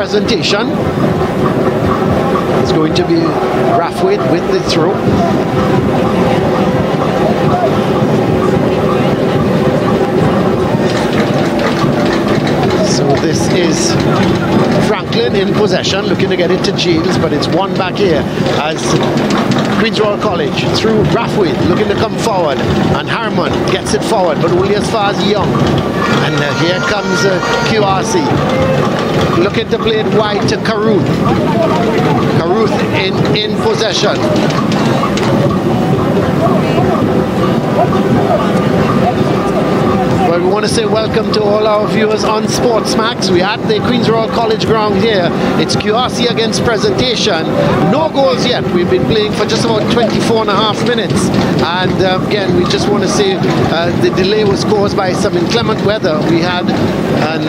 presentation. It's going to be Brathwaite with the throw. So this is Franklin in possession, looking to get it to Giles, but it's one back here as Queen's Royal College through Brathwaite, looking to come forward, and Harman gets it forward, but only as far as Young. And here comes QRC, looking to play it wide to Caruth. Caruth in possession. Well, we want to say welcome to all our viewers on SportsMax. We're at the Queen's Royal College ground here. It's QRC against Presentation. No goals yet. We've been playing for just about 24 and a half minutes. And again, we just want to say the delay was caused by some inclement weather we had. And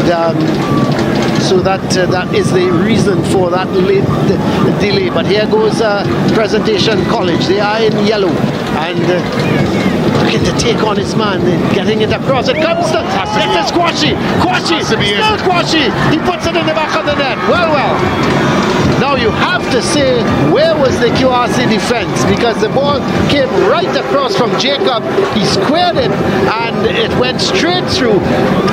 so that is the reason for that late delay. But here goes Presentation College. They are in yellow. And looking to take on his man, getting it across. It comes to this is Kwashi. Kwashi, still Kwashi. He puts it in the back of the net. Well. Now you have to say, where was the QRC defense? Because the ball came right across from Jacob. He squared it and it went straight through.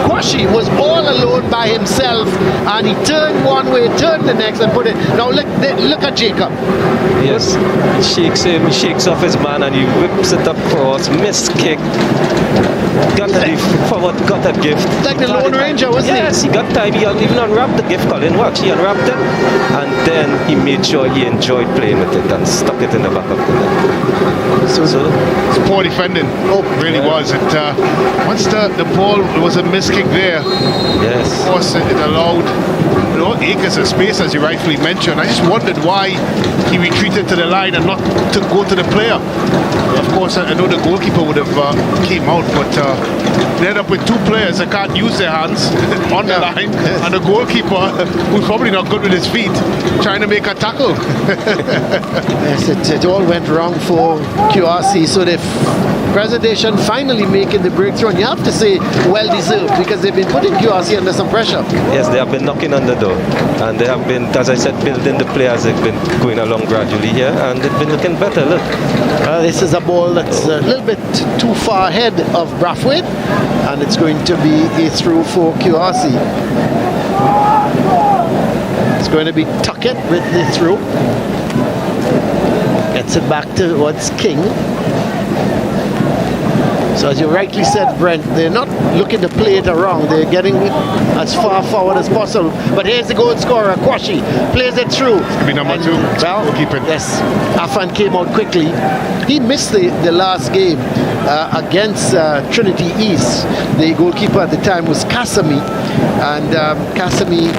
Kwashi was all alone by himself and he turned one way, turned the next and put it. Now look at Jacob. Yes, he shakes him, he shakes off his man and he whips it across, missed kick. Got a gift. Like the Lone Ranger, wasn't he? Yes, he got time. He even unwrapped the gift, Colin. Watch, he unwrapped it and then he made sure he enjoyed playing with it and stuck it in the back of the net. So it's poor defending. Oh, really was. It once the ball was a missed kick there. Yes. Of course, it allowed acres of space, as you rightfully mentioned. I just wondered why he retreated to the line and not to go to the player. Of course, I know the goalkeeper would have came out, but they ended up with two players that can't use their hands on the line, and the goalkeeper, who's probably not good with his feet, trying to make a tackle. Yes, it all went wrong for QRC. So the Presentation finally making the breakthrough, and you have to say well deserved, because they've been putting QRC under some pressure. Yes, they have been knocking on the door, and they have been, as I said, building the players. They've been going along gradually here, and they've been looking better. Look, this is a ball that's a little bit too far ahead of Brathwaite, and it's going to be a throw for QRC. It's going to be Tuckett with the throw. Gets it back towards King. So as you rightly said, Brent, they're not looking to play it around. They're getting it as far forward as possible. But here's the goal scorer, Kwashi, plays it through. It's be number two. Well, yes, Afan came out quickly. He missed the last game against Trinity East. The goalkeeper at the time was Kasami. And Kasami,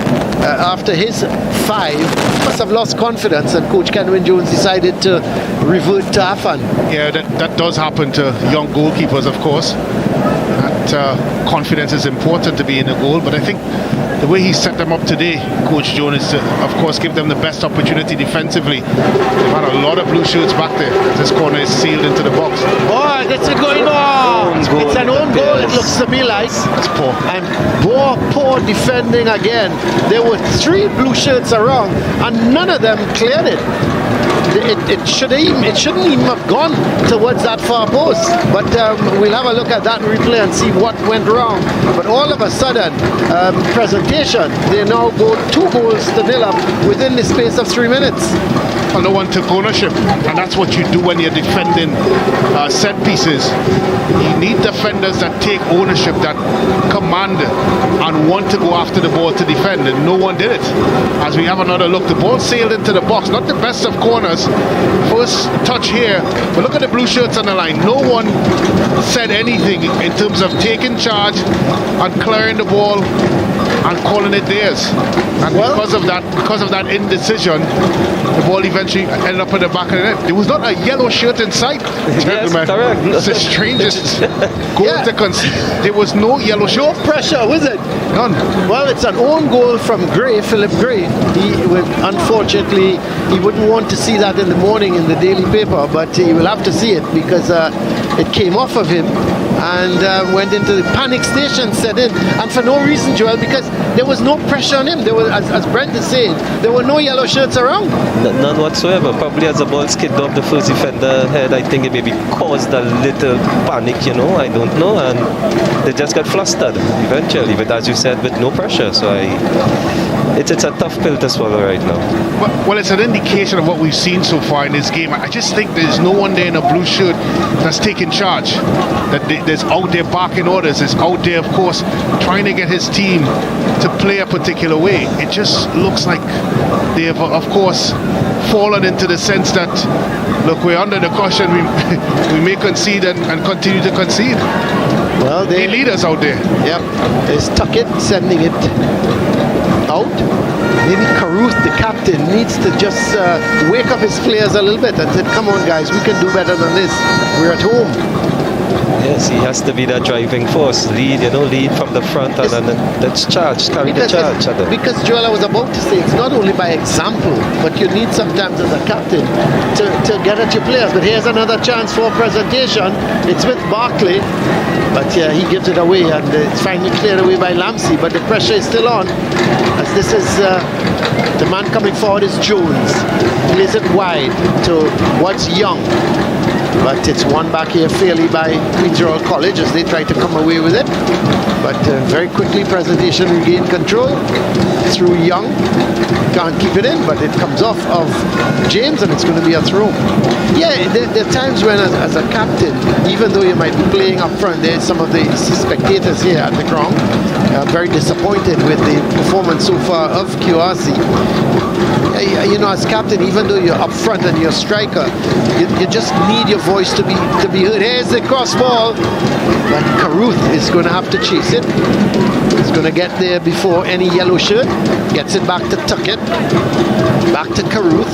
after his 5, must have lost confidence, and Coach Kenwin Jones decided to revert to Afan. Yeah, that does happen to young goalkeepers, of course. That confidence is important to be in the goal, but I think the way he set them up today, Coach Jones, is to, of course, give them the best opportunity defensively. They've had a lot of blue shirts back there. This corner is sealed into the box. Boy, that's a going on. It's an own goal, it looks to me like. That's poor. And poor defending again. There were 3 blue shirts around, and none of them cleared it. It shouldn't even have gone towards that far post. But we'll have a look at that replay and see what went wrong. But all of a sudden, Presentation, they now go 2 goals to nil up within the space of 3 minutes. And no one took ownership, and that's what you do when you're defending set pieces. You need defenders that take ownership, that command and want to go after the ball to defend, and no one did it. As we have another look, the ball sailed into the box, not the best of corners. First touch here, but look at the blue shirts on the line. No one said anything in terms of taking charge and clearing the ball and calling it theirs. And because of that indecision, the ball eventually ended up in the back of the net. There was not a yellow shirt in sight, gentlemen. Yes, it's the strangest goal to concede. There was no yellow shirt. No pressure, was it? None. Well, it's an own goal from Gray, Philip Gray. Unfortunately, he wouldn't want to see that in the morning in the daily paper, but he will have to see it because it came off of him. and went into the panic station set in, and for no reason, Joel, because there was no pressure on him. There was, as Brent is saying, there were no yellow shirts around. None whatsoever. Probably as the ball skidded off the first defender head, I think it maybe caused a little panic, you know, I don't know, and they just got flustered eventually, but as you said, with no pressure, so it's a tough pill to swallow right now. Well, it's an indication of what we've seen so far in this game. I just think there's no one there in a blue shirt that's taking charge, that there's out there barking orders, is out there, of course, trying to get his team to play a particular way. It just looks like they have, of course, fallen into the sense that, look, we're under the caution, we may concede and continue to concede. Well, they lead us out there. Yep, there's Tuckett sending it out. Maybe Caruth, the captain, needs to just wake up his players a little bit and say, come on guys, we can do better than this. We're at home. Yes, he has to be that driving force. Lead from the front and then let's charge, carry the charge. Because Joel, I was about to say, it's not only by example, but you need sometimes as a captain to get at your players. But here's another chance for presentation. It's with Barkley, but yeah, he gives it away, and it's finally cleared away by Lamsey, but the pressure is still on, as this is the man coming forward is Jones. Plays it wide towards Young, but it's won back here fairly by Queen's Royal College as they try to come away with it, but very quickly presentation regained control through Young. Can't keep it in, but it comes off of James, and it's going to be a throw. Yeah, there are times when as a captain, even though you might be playing up front, there's some of the spectators here at the ground very disappointed with the performance so far of QRC. You know, as captain, even though you're up front and you're a striker, you just need your voice to be heard. Here's the cross ball, but Caruth is going to have to chase it. He's going to get there before any yellow shirt. Gets it back to Tuckett, back to Caruth.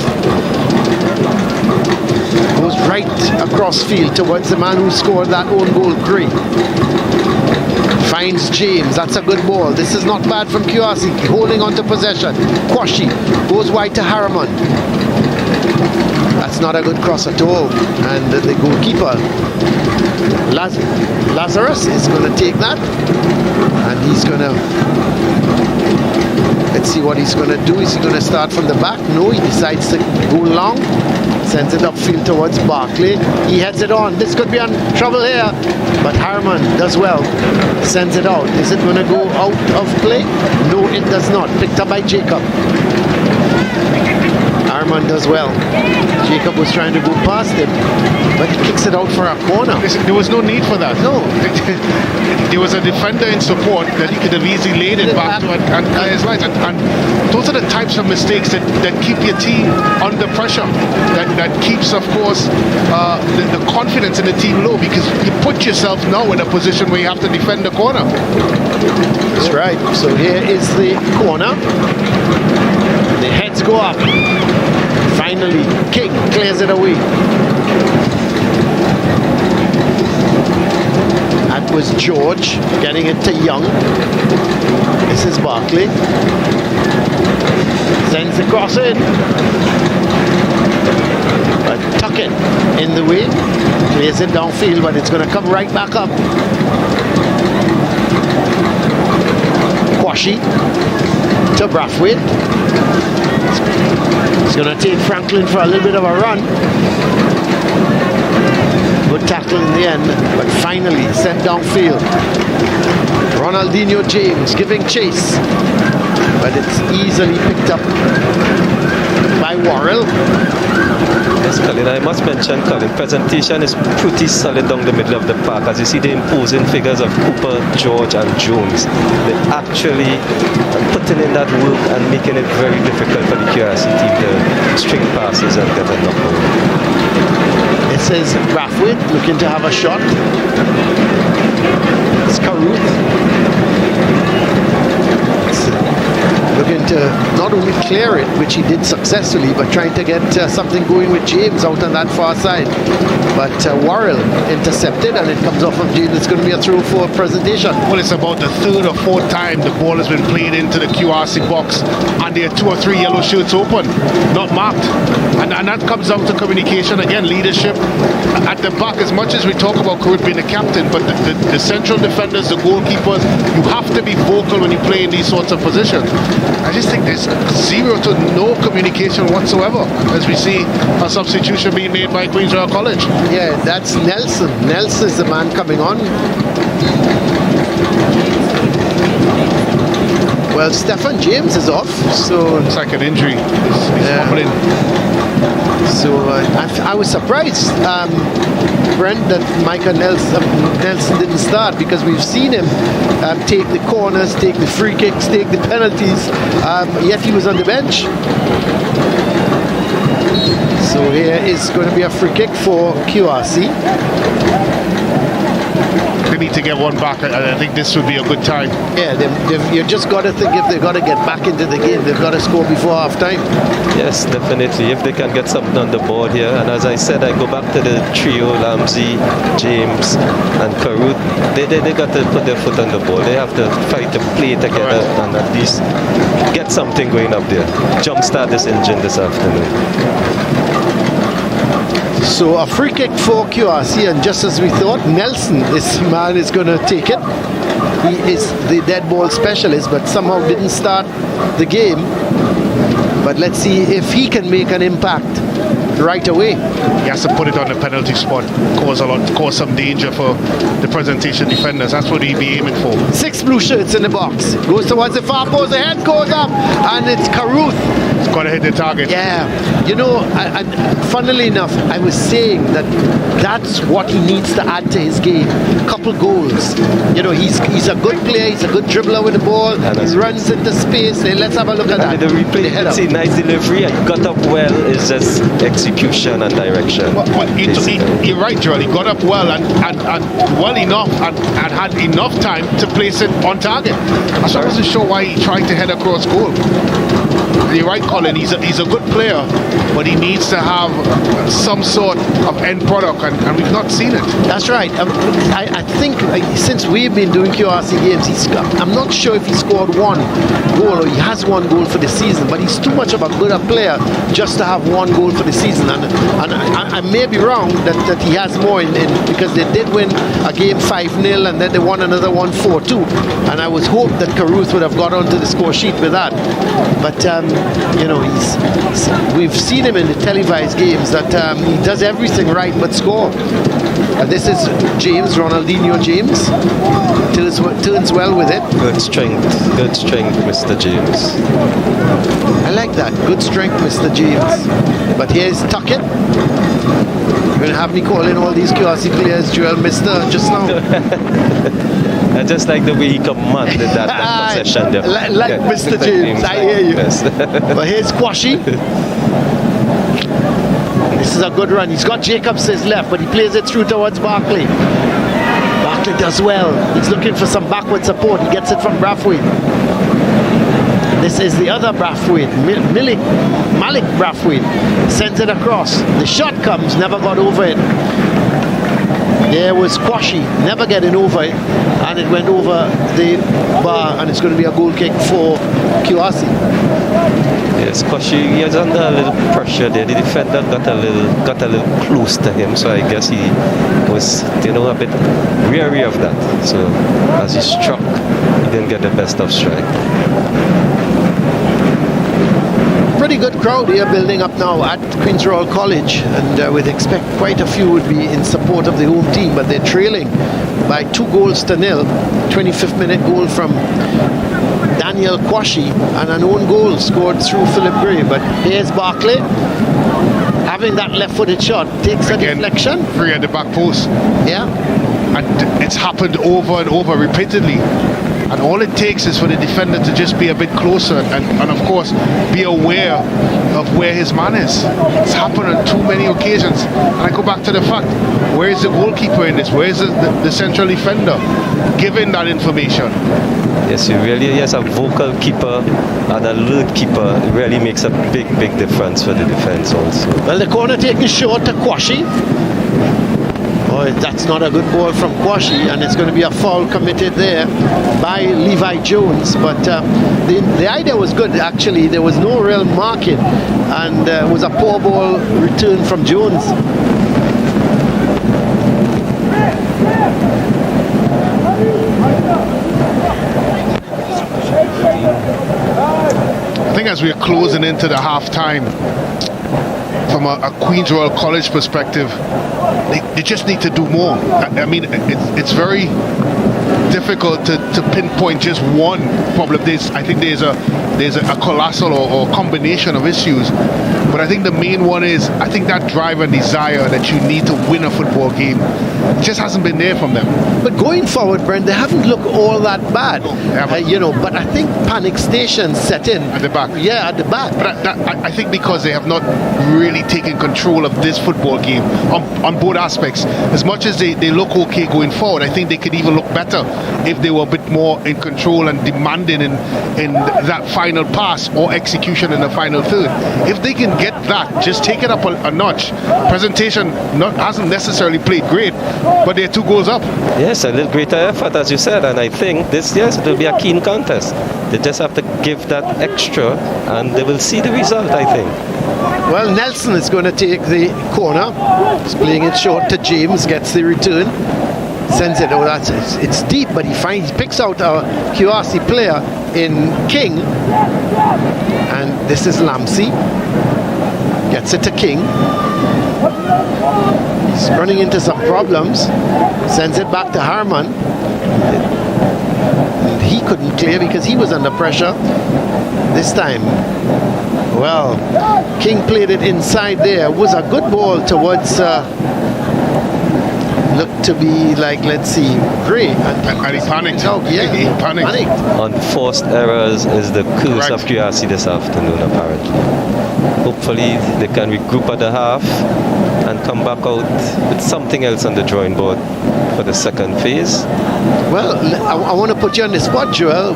Goes right across field towards the man who scored that own goal, Gray. Finds James, that's a good ball. This is not bad from QRC, holding on to possession. Kwashi goes wide to Harriman. That's not a good cross at all. And the goalkeeper, Lazarus, is going to take that. And he's going to... Let's see what he's going to do. Is he going to start from the back? No, he decides to go long. Sends it upfield towards Barkley. He heads it on. This could be on trouble here. But Harriman does well. Sends it out. Is it going to go out of play? No, it does not. Picked up by Jacob. Harriman does well. Jacob was trying to go past him, but he kicks it out for a corner. There was no need for that. No. There was a defender in support that he could have easily laid it back to and his lines. And those are the types of mistakes that keep your team under pressure. That keeps, of course, the confidence in the team low, because you put yourself now in a position where you have to defend the corner. That's right. So here is the corner. The heads go up. Finally, King clears it away. That was George getting it to Young. This is Barkley. Sends the cross in. But Tuckett in the way. Plays it downfield, but it's going to come right back up. Kwashi to Brathwaite. He's going to take Franklin for a little bit of a run. Good tackle in the end, but finally sent downfield. Ronaldinho James giving chase, but it's easily picked up by Worrell. Yes, Colin, I must mention, Colin, presentation is pretty solid down the middle of the park. As you see the imposing figures of Cooper, George and Jones. They're actually putting in that work and making it very difficult for the QRC team to string passes and get a knock. It says Brathwaite looking to have a shot. It's Caruth. The looking to not only clear it, which he did successfully, but trying to get something going with James out on that far side. But Worrell intercepted, and it comes off of James. It's going to be a throw for Presentation. Well, it's about the third or fourth time the ball has been played into the QRC box, and there are 2 or 3 yellow shirts open, not marked. And that comes down to communication again, leadership at the back. As much as we talk about Karut being the captain, but the central defenders, the goalkeepers, you have to be vocal when you play in these sorts of positions. I just think there's 0 to no communication whatsoever as we see a substitution being made by Queen's Royal College. Yeah, that's Nelson. Nelson is the man coming on. Well, Stephen James is off, so it's like an injury. He's fumbling. So I was surprised, Brent, that Micah Nelson didn't start, because we've seen him take the corners, take the free kicks, take the penalties, yet he was on the bench. So here is going to be a free kick for QRC. They need to get one back. I think this would be a good time. Yeah, you just got to think, if they've got to get back into the game, they've got to score before half time. Yes, definitely. If they can get something on the board here. And as I said, I go back to the trio, Lamzi, James and Karut. They got to put their foot on the ball. They have to fight to play together and at least get something going up there. Jumpstart this engine this afternoon. So a free kick for QRC, and just as we thought, Nelson, this man is going to take it. He is the dead ball specialist, but somehow didn't start the game. But let's see if he can make an impact right away. He has to put it on the penalty spot, cause some danger for the Presentation defenders. That's what he'd be aiming for. 6 blue shirts in the box. Goes towards the far post, the head goes up, and it's Karuth. It's got to hit the target. Yeah. You know, funnily enough, I was saying that that's what he needs to add to his game. Couple goals. You know, he's a good player, he's a good dribbler with the ball, he runs into space. Let's have a look at that. The replay, let's see, nice delivery, and got up well. It's just execution and direction. You're right, Joel. He got up well and well enough and had enough time to place it on target. I wasn't sure why he tried to head across goal. You're right, Colin. He's a good player, but he needs to have some sort of end product, and we've not seen it. That's right. I think since we've been doing QRC games, I'm not sure if he scored 1 goal or he has 1 goal for the season, but he's too much of a good player just to have 1 goal for the season. And I may be wrong that he has more in because they did win a game 5-0, and then they won another one 4-2. And I was hoped that Caruth would have got onto the score sheet with that. But you know, we've seen him in the televised games that he does everything right but score. This is James, Ronaldinho James. Turns well with it. Good strength, Mr. James. I like that. Good strength, Mr. James. But here's Tuckett. You're going to have me calling all these QRC players Joel Mr. just now. I just like the way he commanded that possession there. Like Mr. James, I hear you. Yes. But here's Kwashi. This is a good run. He's got Jacobs to his left, but he plays it through towards Barkley. Barkley does well. He's looking for some backward support. He gets it from Brathwaite. This is the other Brathwaite, Malik Brathwaite. Sends it across. The shot comes, never got over it. There was Kwashi, never getting over it, and it went over the bar, and it's going to be a goal kick for QRC. Yes, Kwashi, he was under a little pressure there. The defender got a little close to him, so I guess he was, a bit weary of that. So as he struck, he didn't get the best of strike. Pretty good crowd here building up now at Queen's Royal College, and we'd expect quite a few would be in support of the home team, but they're trailing by 2-0. 25th minute goal from Daniel Kwashi, and an own goal scored through Philip Gray. But here's Barkley having that left-footed shot, takes a deflection. Free at the back post. Yeah. And it's happened over and over repeatedly. And all it takes is for the defender to just be a bit closer and of course, be aware of where his man is. It's happened on too many occasions. And I go back to the fact, where is the goalkeeper in this? Where is the central defender giving that information? Yes, you really, yes, a vocal keeper and a alert keeper really makes a big difference for the defense also. Well, the corner taken short to Kwashi. Oh, that's not a good ball from Kwashi, and it's going to be a foul committed there by Levi Jones. But the idea was good, actually. There was no real marking, and it was a poor ball return from Jones. I think as we're closing into the half-time, from a Queen's Royal College perspective, they just need to do more. I mean, it's very difficult to pinpoint just one problem. I think there's a colossal or combination of issues, but I think the main one is, I think that drive and desire that you need to win a football game just hasn't been there from them. But going forward, Brent, they haven't looked all that bad. But I think panic stations set in at the back. Yeah, at the back. But I think because they have not really taken control of this football game on both aspects. As much as they look okay going forward, I think they could even look better if they were a bit more in control and demanding in that final pass or execution in the final third. If they can get that, just take it up a notch. Presentation hasn't necessarily played great, but they're 2 goals up. Yes, a little greater effort, as you said, and I think it will be a keen contest. They just have to give that extra, and they will see the result, I think. Well, Nelson is going to take the corner. He's playing it short to James, gets the return, sends it. It's deep, but he picks out a QRC player in King, and this is Lamsey. Gets it to King. He's running into some problems. Sends it back to Harman. He couldn't clear because he was under pressure this time. Well, King played it inside there. It was a good ball towards looked to be like, let's see, Gray. And he panicked. Yeah, he panicked. Unforced errors is the curse of QRC this afternoon, apparently. Hopefully they can regroup at the half and come back out with something else on the drawing board for the second phase. Well, I want to put you on the spot, Joel.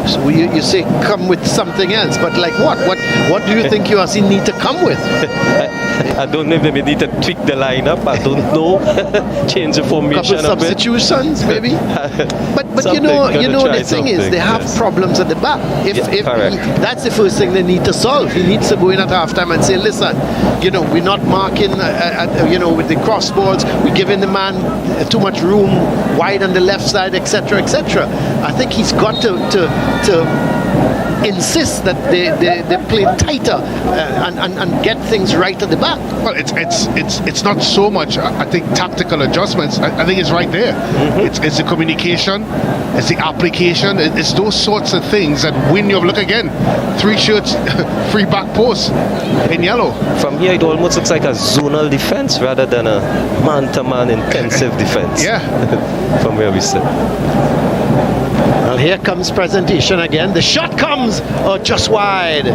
So you say come with something else, but like what? What do you think QRC need to come with? I don't know if they need to tweak the lineup. I don't know. Change the formation. Couple substitutions, maybe. But you know the thing is they have problems at the back. If that's the first thing they need to solve. He needs to go in at halftime and say, listen, we're not marking, with the cross balls. We're giving the man too much room wide on the left side, etc., etc. I think he's got to insist that they play tighter and get things right at the back. Well, it's not so much, I think, tactical adjustments. I think it's right there. Mm-hmm. It's the communication, it's the application, it's those sorts of things that win you. Look again, 3 shirts, 3 back posts in yellow. From here, it almost looks like a zonal defense rather than a man-to-man intensive defense. Yeah. From where we sit. Well, here comes presentation again. The shot comes just wide.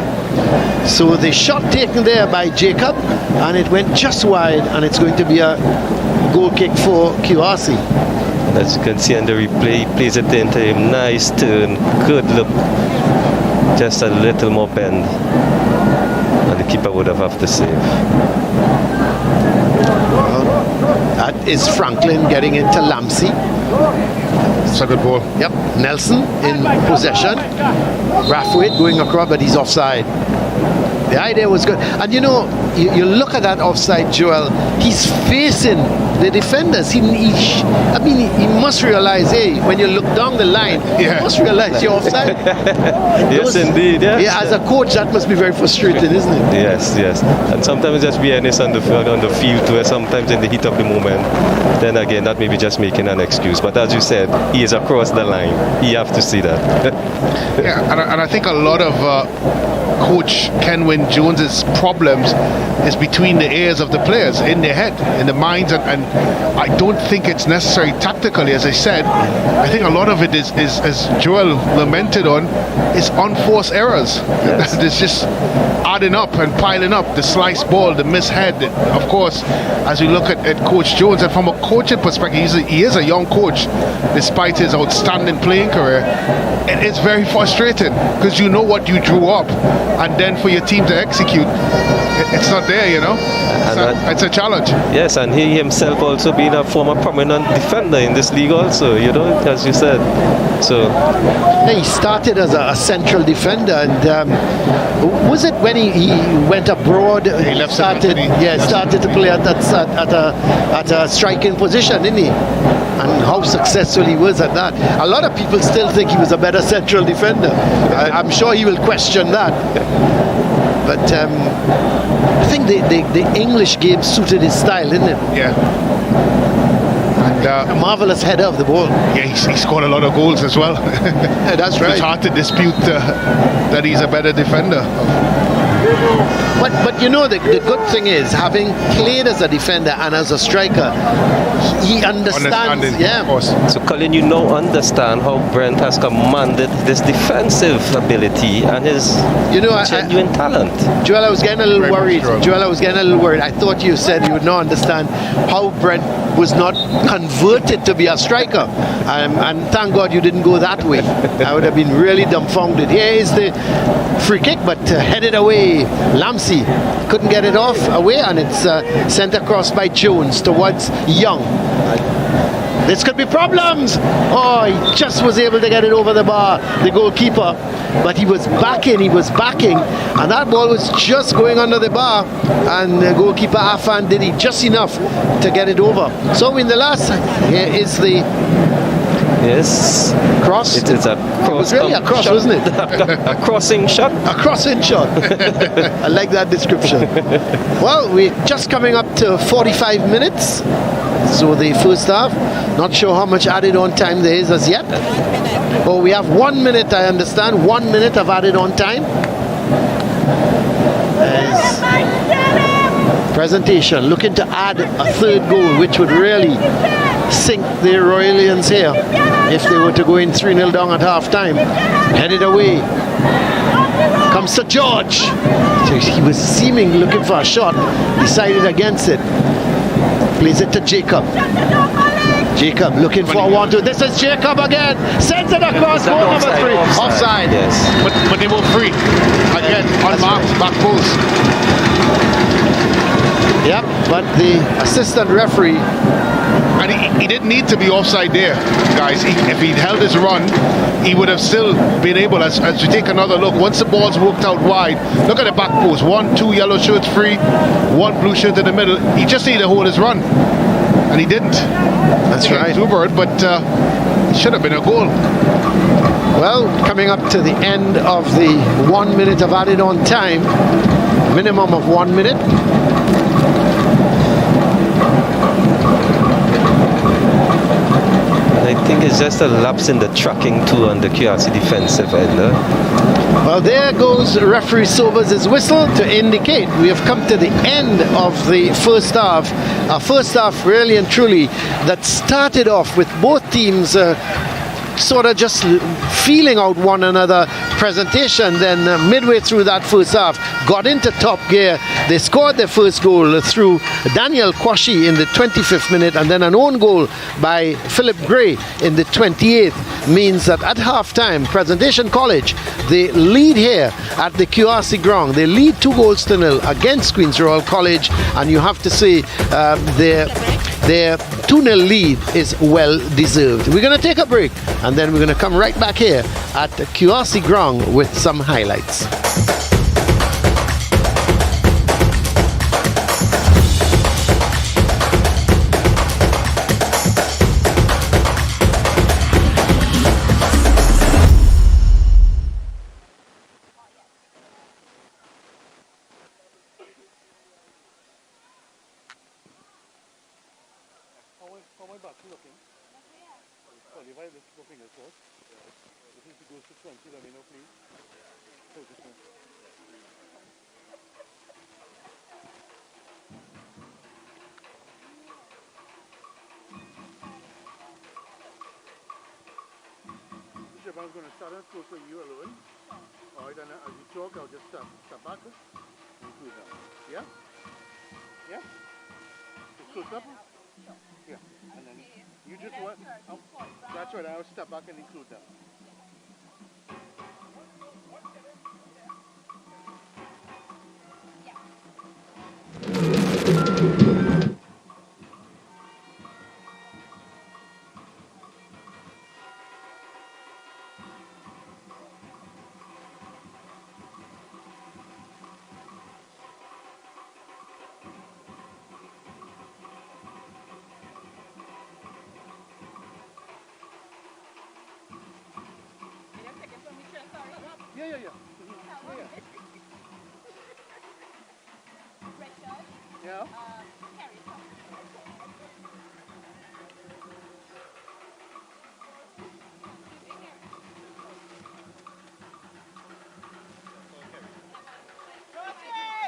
So the shot taken there by Jacob, and it went just wide, and it's going to be a goal kick for QRC. And as you can see on the replay, he plays it into him. Nice turn, good look. Just a little more bend, and the keeper would have to save. Well, that is Franklin getting into Lamsey. It's a good ball. Yep, Nelson in possession. Brathwaite going across, but he's offside. The idea was good. And you look at that offside, Joel, he's facing the defenders. He must realize, hey, when you look down the line, you must realize you're offside. Yes, indeed. Yes. Yeah, as a coach, that must be very frustrating, isn't it? Yes. And sometimes just be honest on the field, where sometimes in the heat of the moment, then again, that may be just making an excuse. But as you said, he is across the line. You have to see that. Yeah, and I think a lot of Coach Kenwyn Jones's problems is between the ears of the players, in their head, in the minds, and I don't think it's necessary tactically. As I said, I think a lot of it is as Joel lamented on, is unforced errors. Yes. It's just adding up and piling up. The sliced ball, the mishead. Of course, as we look at Coach Jones, and from a coaching perspective, he is a young coach, despite his outstanding playing career. It is very frustrating because you know what you drew up, and then for your team to execute, it's not there, you know. It's a challenge. Yes, and he himself also being a former prominent defender in this league also, you know, as you said. So yeah, he started as a central defender, and was it when he went abroad? He left started to play at a striking position, didn't he? And how successful he was at that. A lot of people still think he was a better central defender. I'm sure he will question that. But I think the English game suited his style, didn't it? Yeah. And a marvelous header of the ball. Yeah, he scored a lot of goals as well. That's right. It's hard to dispute that he's a better defender. But you know, the good thing is, having played as a defender and as a striker, he understands. Yeah. Of course. So Colin, you now understand how Brent has commanded this defensive ability and his genuine talent. Joel, I was getting a little worried. I thought you said you would not understand how Brent was not converted to be a striker. And thank God you didn't go that way. I would have been really dumbfounded. Here is the free kick, but headed away. Lamsey couldn't get it off away, and it's sent across by Jones towards Young. This could be problems. Oh, he just was able to get it over the bar, the goalkeeper, but he was backing, and that ball was just going under the bar, and the goalkeeper Afan did just enough to get it over. So in the last, here is the cross. It is a cross. It was really a cross, shot. Wasn't it? A crossing shot. A crossing shot. I like that description. Well, we're just coming up to 45 minutes. So the first half. Not sure how much added on time there is as yet. Oh, we have 1 minute, I understand. 1 minute of added on time. Presentation looking to add a third goal, which would really sink the Royalians here if they were to go in 3-0 down at half time. Headed away. Comes to George. He was seeming looking for a shot, decided against it. Plays it to Jacob. Jacob looking for a 1-2. This is Jacob again. Sends it across goal number 3. Offside. Yes. But they were free. Again, unmarked, back post. Yep, but the assistant referee. And he didn't need to be offside there, guys. If he'd held his run, he would have still been able, as we take another look, once the ball's worked out wide, look at the back post. 1, 2 yellow shirts free, 1 blue shirt in the middle. He just needed to hold his run. And he didn't. That's right. Zuber, but it should have been a goal. Well, coming up to the end of the 1 minute of added on time, minimum of 1 minute. I think it's just a lapse in the tracking too on the QRC defensive end. Well, there goes referee Sobers' his whistle to indicate we have come to the end of the first half. A first half really and truly that started off with both teams sort of just feeling out one another presentation. Then midway through that first half, got into top gear. They scored their first goal through Daniel Kwashi in the 25th minute, and then an own goal by Philip Gray in the 28th means that at half-time, Presentation College, they lead here at the QRC ground. They lead 2-0 against Queen's Royal College, and you have to say their 2-0 lead is well deserved. We're going to take a break, and then we're going to come right back here at the QRC ground with some highlights. I'm going to start and close with you alone. Alright, and as you talk, I'll just step back and include that. Yeah? Yeah? Just close up? Yeah. And then you just want... that's right, I'll step back and include that. Yeah. Yeah.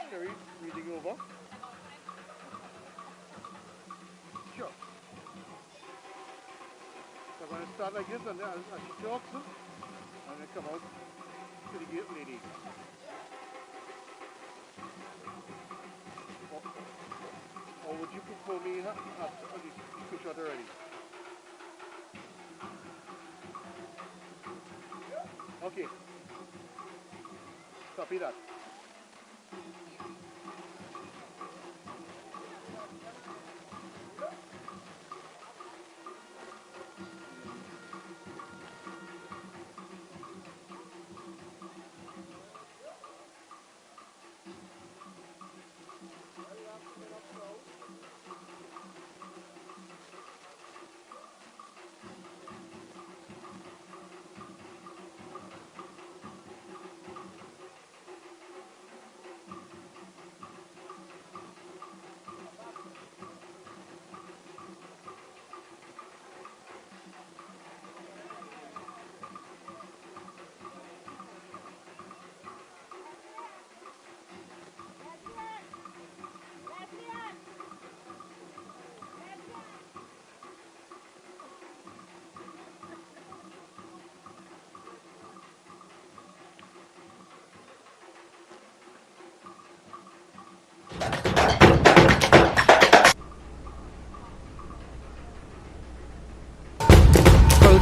Carrie, reading over. Sure. So I'm going to start like this, and then as she talks, I'm going to come out to the gate lady. Or would you prefer me at you shot already? Okay. Copy that.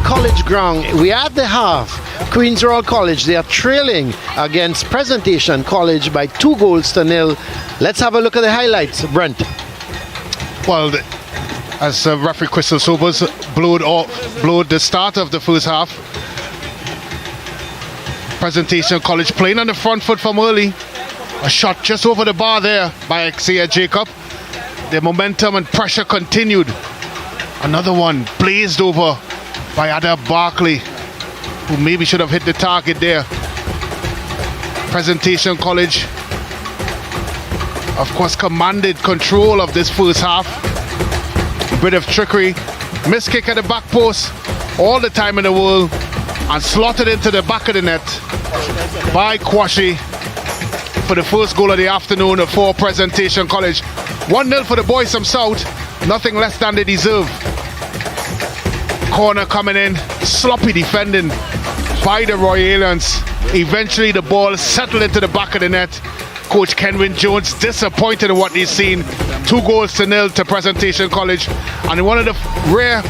College ground, we are at the half. Queen's Royal College, they are trailing against Presentation College by 2-0. Let's have a look at the highlights, Brent. Well, as referee Crystal Sobers blowed the start of the first half, Presentation College playing on the front foot from early. A shot just over the bar there by Xavier Jacob. The momentum and pressure continued. Another one blazed over by Ada Barkley, who maybe should have hit the target there. Presentation College, of course, commanded control of this first half. A bit of trickery, missed kick at the back post, all the time in the world, and slotted into the back of the net by Kwashi for the first goal of the afternoon for Presentation College. 1-0 for the boys from South, nothing less than they deserve. Corner coming in, sloppy defending by the Royalians. Eventually the ball settled into the back of the net. Coach Kenwin Jones disappointed in what he's seen. 2-0 to Presentation College, and one of the rare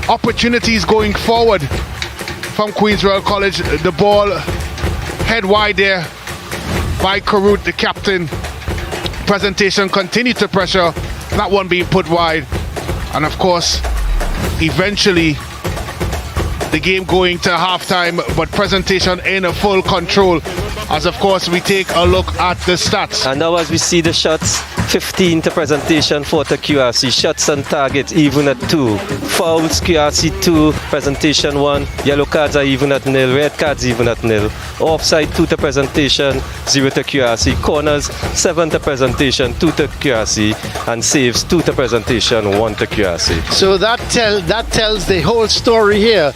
opportunities going forward from Queen's Royal College. The ball head wide there by Karut, the captain. Presentation continued to pressure, that one being put wide, and of course eventually the game going to halftime, but Presentation in a full control, as of course we take a look at the stats. And now as we see the shots, 15 to Presentation, 4 to QRC. Shots on target even at 2. Fouls, QRC 2, Presentation 1. Yellow cards are even at 0, red cards even at 0. Offside 2 to Presentation, 0 to QRC. Corners 7 to Presentation, 2 to QRC. And saves 2 to Presentation, 1 to QRC. So that tells the whole story here.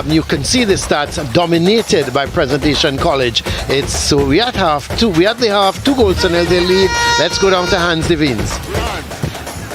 You can see the stats dominated by Presentation College. So we at half, 2 goals to 0 they lead. Let's go down to Hans Devines.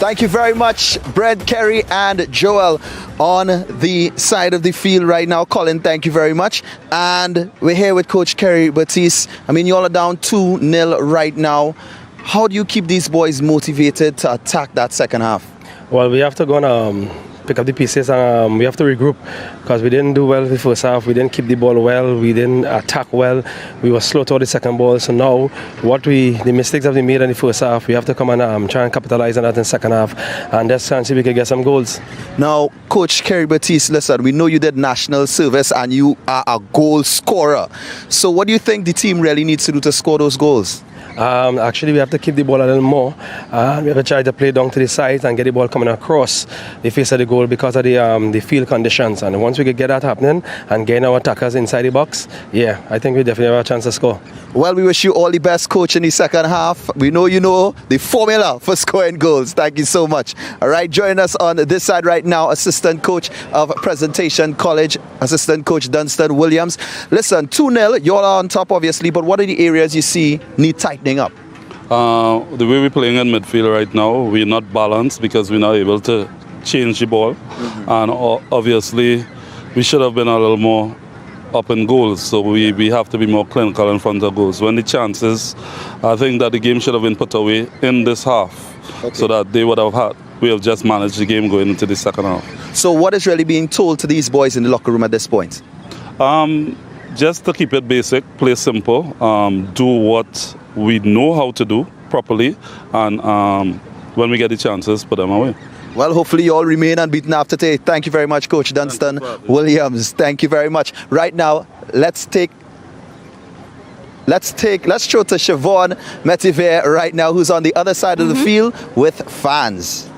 Thank you very much, Brad, Kerry, and Joel on the side of the field right now. Colin, thank you very much. And we're here with Coach Kerry Baptiste. I mean, you all are down 2-0 right now. How do you keep these boys motivated to attack that second half? Well, we have to go and pick up the pieces and we have to regroup because we didn't do well in the first half. We didn't keep the ball well. We didn't attack well. We were slow toward the second ball. So now, the mistakes that we made in the first half, we have to come and try and capitalize on that in the second half and just try and see if we can get some goals. Now, Coach Kerry Baptiste, listen, we know you did national service and you are a goal scorer. So what do you think the team really needs to do to score those goals? Actually, we have to keep the ball a little more. We have to try to play down to the sides and get the ball coming across the face of the goal because of the field conditions. And once we can get that happening and gain our attackers inside the box, yeah, I think we definitely have a chance to score. Well, we wish you all the best, Coach, in the second half. We know you know the formula for scoring goals. Thank you so much. All right, join us on this side right now, Assistant Coach of Presentation College, Assistant Coach Dunstan Williams. Listen, 2-0, you're on top, obviously, but what are the areas you see need tightening up? The way we're playing in midfield right now, we're not balanced because we're not able to change the ball. And obviously, we should have been a little more up in goals. So we have to be more clinical in front of goals. When the chances, I think that the game should have been put away in this half so that they would have we have just managed the game going into the second half. So what is really being told to these boys in the locker room at this point? Just to keep it basic, play simple, do what we know how to do properly, and when we get the chances, put them away. Well, hopefully you all remain unbeaten after today. Thank you very much, Coach Dunstan Williams. Thank you very much. Right now, let's throw to Siobhan Metivier right now, who's on the other side of the field with fans.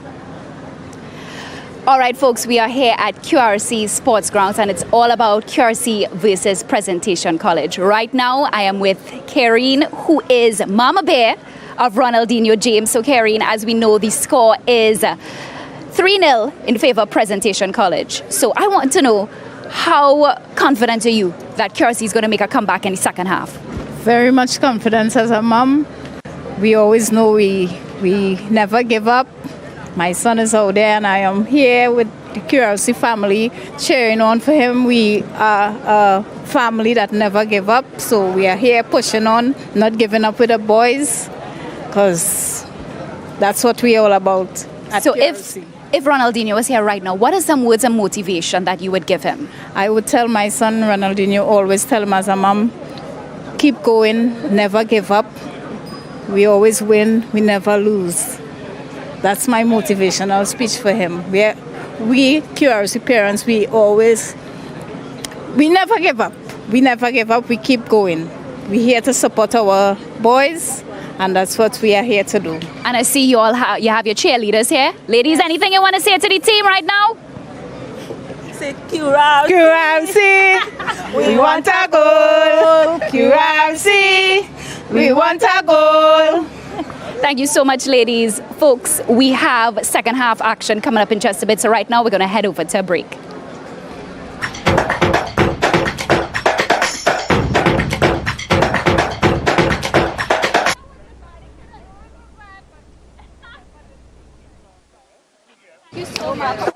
All right, folks, we are here at QRC Sports Grounds, and it's all about QRC versus Presentation College. Right now, I am with Karine, who is Mama Bear of Ronaldinho James. So, Karine, as we know, the score is 3-0 in favor of Presentation College. So, I want to know, how confident are you that QRC is going to make a comeback in the second half? Very much confidence as a mom. We always know we never give up. My son is out there and I am here with the QRC family cheering on for him. We are a family that never give up. So we are here pushing on, not giving up with the boys, because that's what we're all about at So QRC. if Ronaldinho was here right now, what are some words of motivation that you would give him? I would tell my son Ronaldinho, always tell him as a mom, keep going, never give up. We always win, we never lose. That's my motivational speech for him. We QRC parents, we never give up. We never give up, we keep going. We're here to support our boys, and that's what we are here to do. And I see you all you have your cheerleaders here. Ladies, anything you want to say to the team right now? Say QRC. QRC, we want a goal. QRC, we want a goal. Thank you so much, ladies. Folks, we have second half action coming up in just a bit. So right now, we're going to head over to a break. Thank you so much.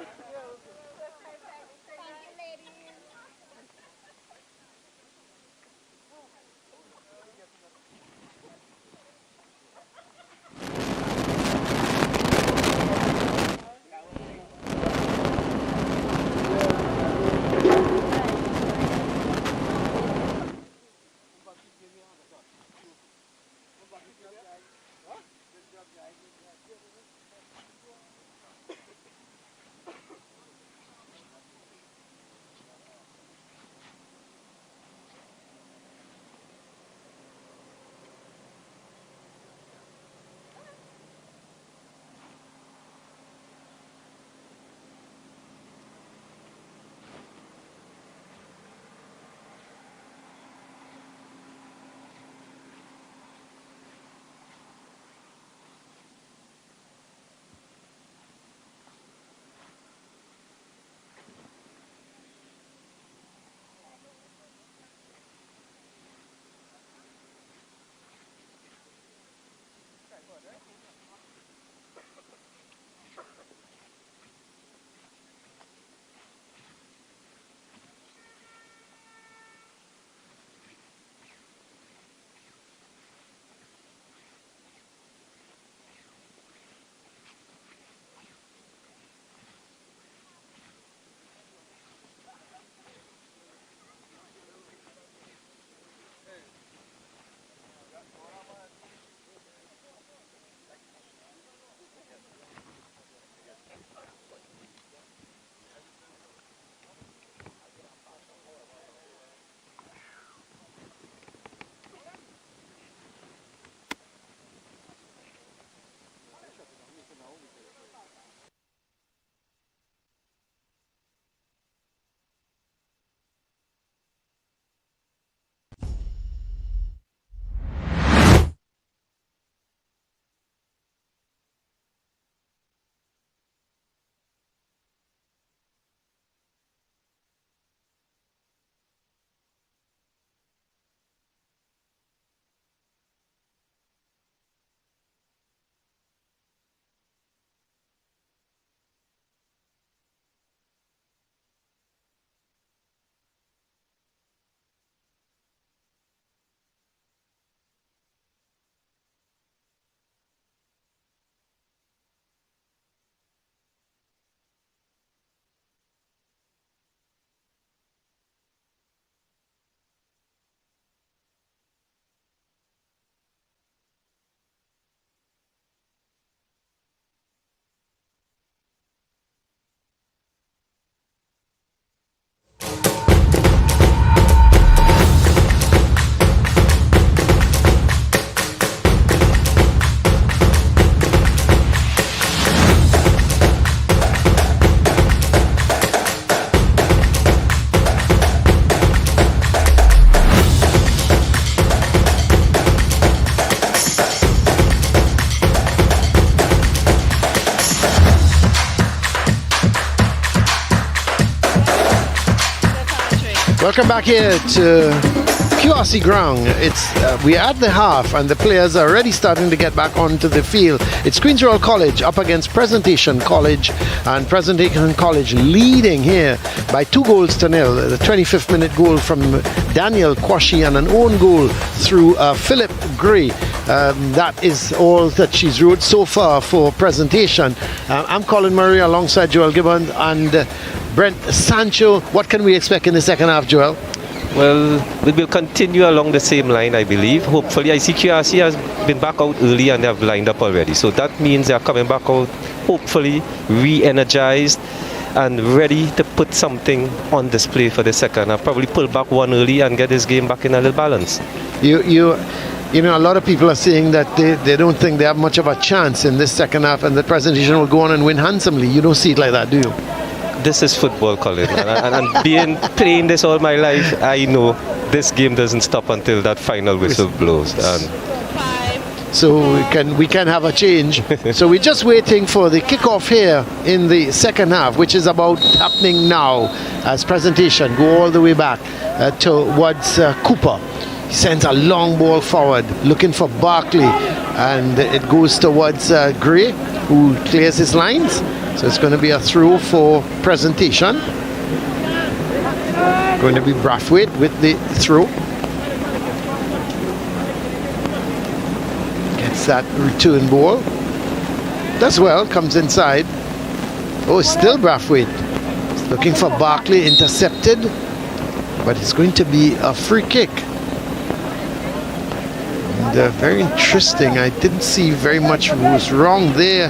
Welcome back here to QRC ground. It's we're at the half and the players are already starting to get back onto the field. It's Queen's Royal College up against Presentation College, and Presentation College leading here by 2-0. The 25th minute goal from Daniel Kwashi and an own goal through Philip Gray. That is all that she's wrote so far for Presentation. I'm Colin Murray alongside Joel Gibbons and Brent Sancho. What can we expect in the second half, Joel? Well, we will continue along the same line, I believe. Hopefully, I see QRC has been back out early and they have lined up already. So that means they are coming back out, hopefully re-energized and ready to put something on display for the second half. Probably pull back one early and get this game back in a little balance. You know, a lot of people are saying that they don't think they have much of a chance in this second half and the Presentation will go on and win handsomely. You don't see it like that, do you? This is football, Colin, and playing this all my life, I know this game doesn't stop until that final whistle blows. So we can have a change. So we're just waiting for the kickoff here in the second half, which is about happening now as Presentation go all the way back towards Cooper. He sends a long ball forward looking for Barkley, and it goes towards Gray, who clears his lines. So it's going to be a throw for Presentation. Going to be Brathwaite with the throw. Gets that return ball. Does well, comes inside. Oh, still Brathwaite. He's looking for Barkley, intercepted. But it's going to be a free kick. And very interesting. I didn't see very much was wrong there.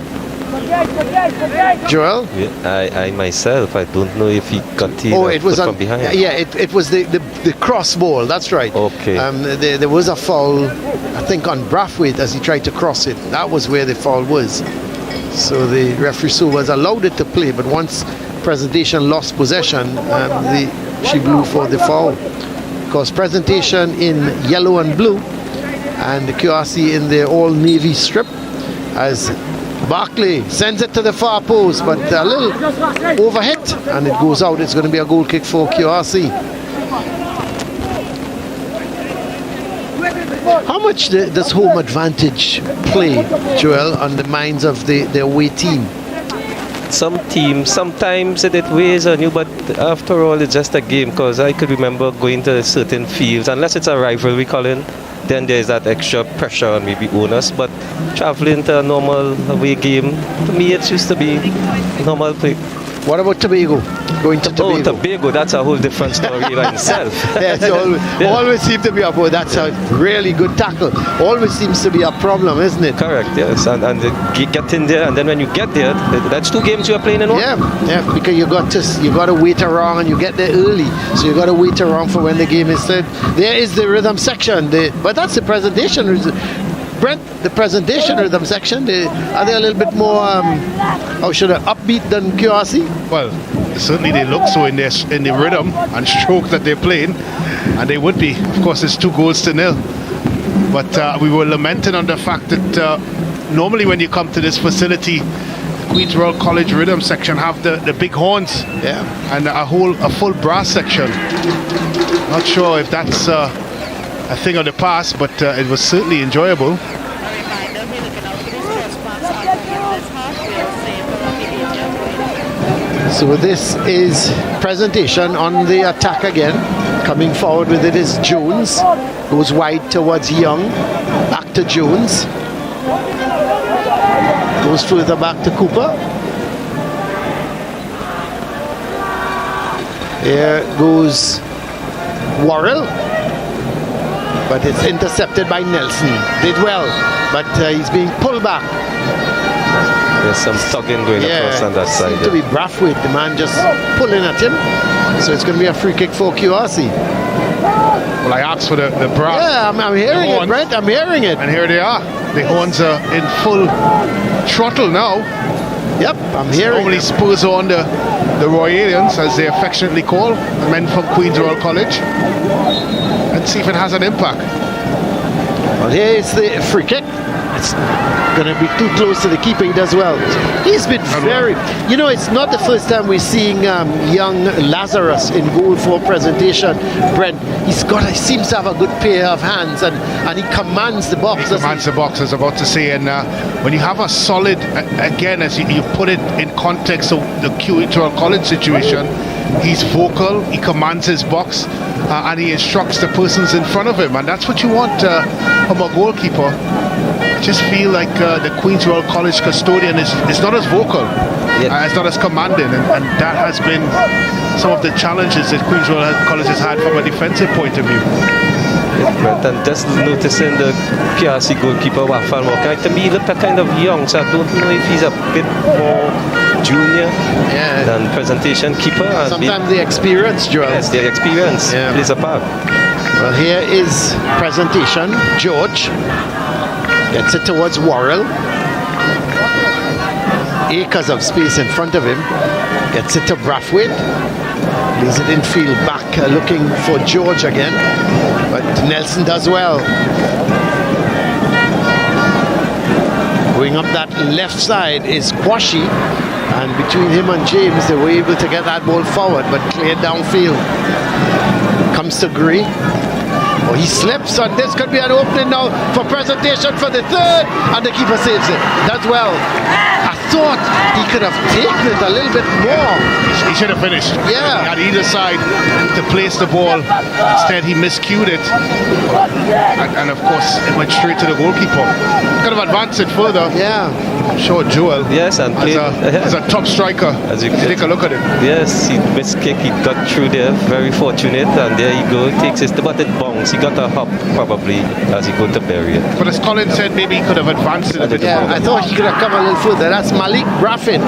Joel? Yeah, I myself, I don't know if he got it was from behind. Yeah, it was the cross ball, that's right. Okay. There was a foul, I think, on Brathwaite as he tried to cross it. That was where the foul was. So the referee was allowed it to play, but once Presentation lost possession, she blew for the foul. Because Presentation in yellow and blue, and the QRC in their all navy strip, as Barkley sends it to the far post, but a little overhit and it goes out. It's going to be a goal kick for QRC. How much does home advantage play, Joel, on the minds of the away team? Some teams, sometimes it weighs on you, but after all, it's just a game. Because I could remember going to certain fields, unless it's a rivalry, Colin, then there's that extra pressure on maybe owners. But traveling to a normal away game, to me it used to be normal play. What about Tobago? Going to Tobago? Oh, Tobago, that's a whole different story by itself. Always seems to be a that's a really good tackle. Always seems to be a problem, isn't it? Correct, yes. And get in there, and then when you get there, that's 2 games you are playing in one. Yeah, because you got to wait around, and you get there early, so you got to wait around for when the game is set. There is the rhythm section, but that's the Presentation. Brent, the Presentation rhythm section, are they a little bit more upbeat than QRC? Well, certainly they look so in the rhythm and stroke that they're playing, and they would be. Of course, it's 2-0. But we were lamenting on the fact that normally when you come to this facility, Queen's Royal College rhythm section have the big horns, and a full brass section. Not sure if that's a thing of the past, but it was certainly enjoyable. So this is Presentation on the attack again. Coming forward with it is Jones. Goes wide towards Young. Back to Jones. Goes further back to Cooper. Here goes Worrell. But it's intercepted by Nelson. Did well, but he's being pulled back. There's some tugging going across on that side. Seemed to be Brathwaite, the man just pulling at him. So it's going to be a free kick for QRC. Well, I asked for the brass. Yeah, I'm hearing it, Brent. I'm hearing it. And here they are. The horns are in full throttle now. Yep, I'm hearing normally it. spurs on the Royalians, as they affectionately call the men from Queen's Royal College. And see if it has an impact. Well, here's the free kick. That's going to be too close to the keeper. He does well. He's been very... You know, it's not the first time we're seeing young Lazarus in goal for Presentation. Brent, he seems to have a good pair of hands, and he commands the box. He commands the box, I was about to say. And when you have a solid, again, as you put it in context of the QHL College situation, he's vocal, he commands his box, and he instructs the persons in front of him. And that's what you want from a goalkeeper. I just feel like the Queen's Royal College custodian is not as vocal, it's not as commanding, and that has been some of the challenges that Queen's Royal College has had from a defensive point of view. Right, and just noticing the QRC goalkeeper Wafan Walker, to me he looked a kind of young, so I don't know if he's a bit more junior than Presentation keeper. Sometimes the experience, Joel. Yes, the experience plays a part. Well, here is Presentation. George gets it towards Worrell. Acres of space in front of him. Gets it to Brathwaite. Leaves it infield back, looking for George again. But Nelson does well. Going up that left side is Kwashi. And between him and James, they were able to get that ball forward, but cleared downfield. Comes to Gray. Oh, he slips, and this could be an opening now for Presentation for the third, and the keeper saves it. Does well. I thought he could have taken it a little bit more. He should have finished. Yeah. He had either side to place the ball. Instead, he miscued it. And of course, it went straight to the goalkeeper. Could have advanced it further. Yeah. Sure, Joel. Yes, and as a top striker. As you take a look at it. Yes, he missed kick, he got through there, very fortunate, and there you go, takes his, but it bounced. He got a hop probably as he go to bury it. But as Colin said, maybe he could have advanced it a bit Yeah, further. I thought he could have come a little further. That's Malik Braffin,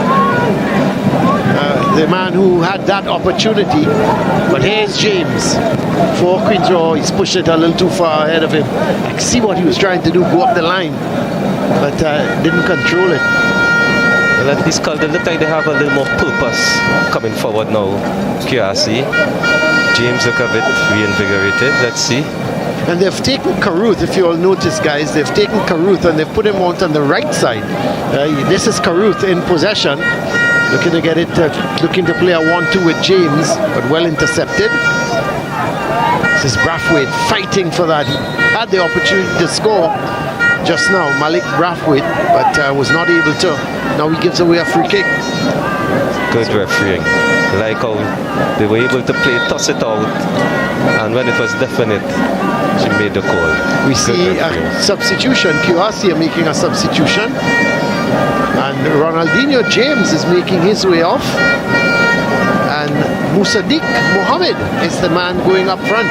the man who had that opportunity. But here's James for Queen's Row. He's pushed it a little too far ahead of him. I can see what he was trying to do, go up the line, but didn't control it. Well, at least Calder look like they have a little more purpose coming forward now. QRC. James look a bit reinvigorated. Let's see. And they've taken Caruth, if you all notice, guys, they've taken Caruth and they've put him out on the right side. This is Caruth in possession, looking to get it, looking to play a 1-2 with James, but well intercepted. This is Brathwaite fighting for that. He had the opportunity to score just now, Malik Brathwaite, but was not able to. Now he gives away a free kick. Good refereeing. Like how they were able to play, toss it out, and when it was definite, she made the call. We see a substitution. QRC are making a substitution, and Ronaldinho James is making his way off, and Musaddiq Mohammed is the man going up front.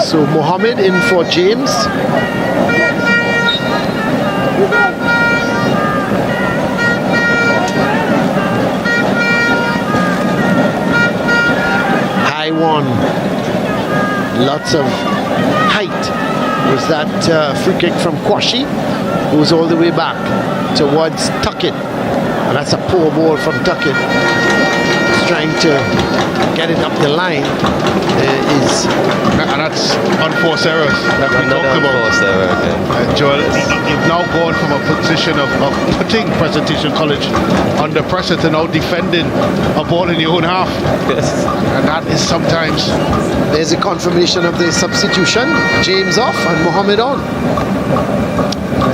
So Mohammed in for James. High one. Lots of height. Was that free kick from Kwashi? Goes all the way back towards Tuckett. And that's a poor ball from Tuckett. He's trying to get it up the line. And that's unforced errors that we talked about. Unforced error again. Joel, you've now gone from a position of putting Presentation College under pressure to now defending a ball in your own half. Yes. And that is sometimes... There's a confirmation of the substitution. James off and Mohammed on.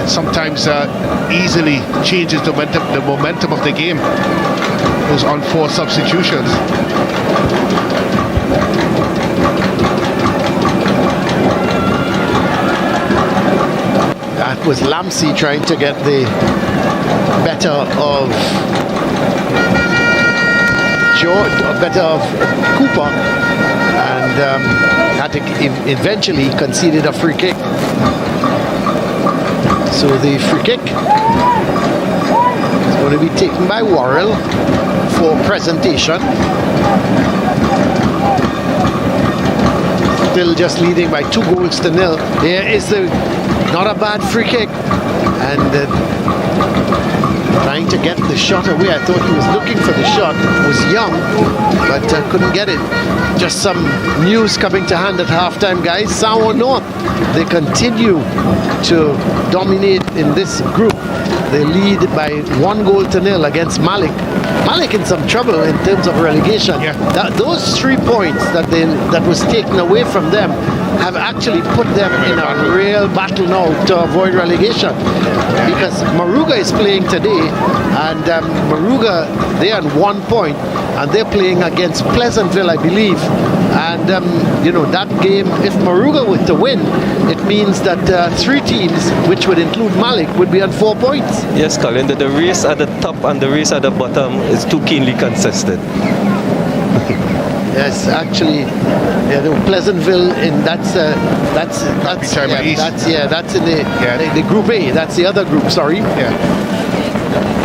Sometimes easily changes the momentum of the game. Those unforced substitutions. That was Lamsey trying to get the better of Cooper, and had to eventually conceded a free kick. So the free kick is going to be taken by Worrell for Presentation. Still just leading by 2-0. Here is the not a bad free kick, and trying to get the shot away. I thought he was looking for the shot. Was young, but couldn't get it. Just some news coming to hand at halftime, guys. Sawa North, they continue to dominate in this group. They lead by 1-0 against Malik. Malik in some trouble in terms of relegation. Yeah. Those 3 points that was taken away from them have actually put them in a real battle now to avoid relegation, because Maruga is playing today, and Maruga, they are on 1 point, and they're playing against Pleasantville, I believe. And that game, if Maruga were to win, it means that 3 teams, which would include Malik, would be on 4 points. Yes, Colin, the race at the top and the race at the bottom is too keenly contested. Yes, actually, Pleasantville, and that's in the Group A. That's the other group. Sorry.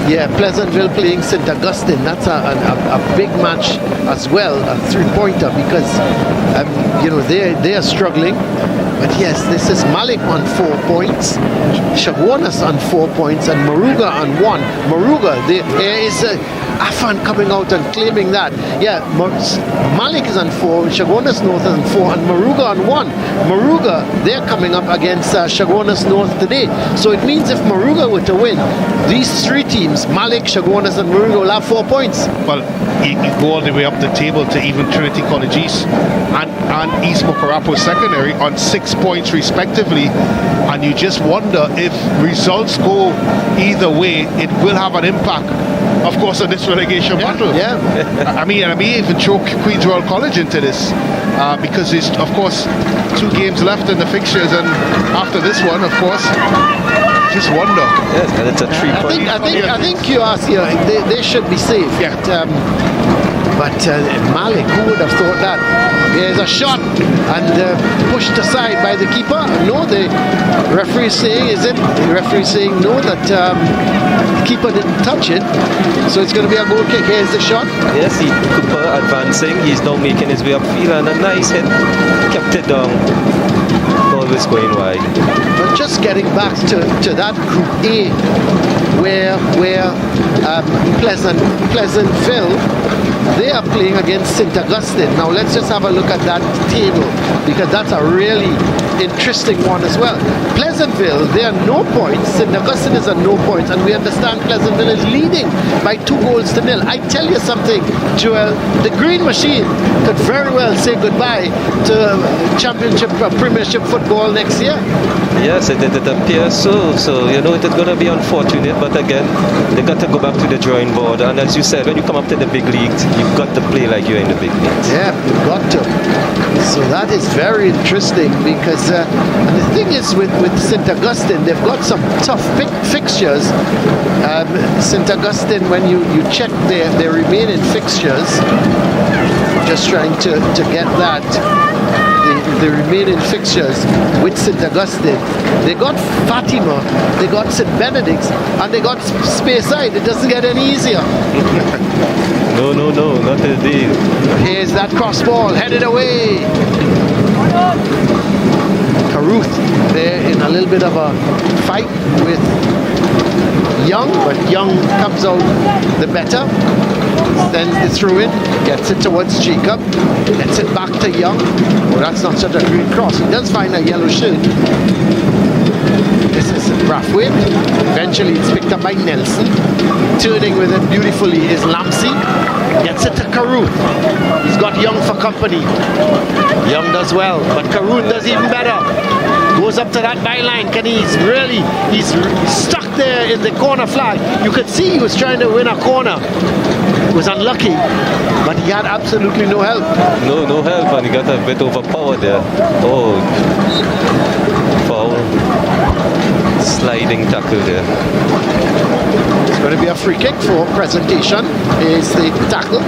Yeah, Pleasantville playing St. Augustine. That's a big match as well, a 3-pointer, because they are struggling. But yes, this is Malik on 4 points, Chaguanas on 4 points, and Maruga on 1. Maruga, there is Afan coming out and claiming that. Yeah, Malik is on 4, Chaguanas North is on 4, and Maruga on 1. Maruga, they're coming up against Chaguanas North today. So it means if Maruga were to win, these 3 teams, Malik, Chaguanas, and Maruga, will have 4 points. Well, you go all the way up the table to even Trinity College East and East Mokarapo Secondary on 6 points respectively, and you just wonder if results go either way, it will have an impact, of course, on this relegation battle. Yeah. I may even choke Queen's Royal College into this, because there's, of course, 2 games left in the fixtures, and after this one, of course, just wonder. Yes, and it's a 3-point. I think QRC, they should be safe. Yeah. But Malik, who would have thought that? There's a shot and pushed aside by the keeper. No, the referee is saying, the referee is saying no, that the keeper didn't touch it. So it's going to be a goal kick. Here's the shot. Yes, Cooper advancing. He's now making his way upfield, and a nice hit. Kept it down. Always going wide. But just getting back to that Group A, where Pleasantville, they are playing against St. Augustine. Now let's just have a look at that table, because that's a really interesting one as well. Pleasantville, they are no points. St. Augustine is at no points, and we understand Pleasantville is leading by 2-0. I tell you something, Joel, the Green Machine could very well say goodbye to Championship Premiership football next year. Yes, it appears so. So, it is going to be unfortunate, but again, they got to go back to the drawing board. And as you said, when you come up to the big leagues, you've got to play like you're in the big leagues. Yeah, you've got to. So that is very interesting, because and the thing is with St. Augustine, they've got some tough fixtures. St. Augustine, when you check their remaining fixtures, just trying to get that. The remaining fixtures with St. Augustine, they got Fatima, they got St. Benedict's, and they got Speyside. It doesn't get any easier. No, not indeed. Here's that cross ball, headed away. Caruth, they're in a little bit of a fight with Young, but Young comes out the better. Sends the through in, gets it towards Jacob, gets it back to Young. Well, that's not such a great cross. He does find a yellow shirt. This is Brathwaite. Eventually it's picked up by Nelson. Turning with it beautifully is Lampsey. Gets it to Caruth. He's got Young for company. Young does well, but Caruth does even better. Goes up to that byline. He's stuck there in the corner flag. You could see he was trying to win a corner. Was unlucky, but he had absolutely no help. No help, and he got a bit overpowered there. Oh, foul. Sliding tackle there. It's going to be a free kick for Presentation. Is the tackle.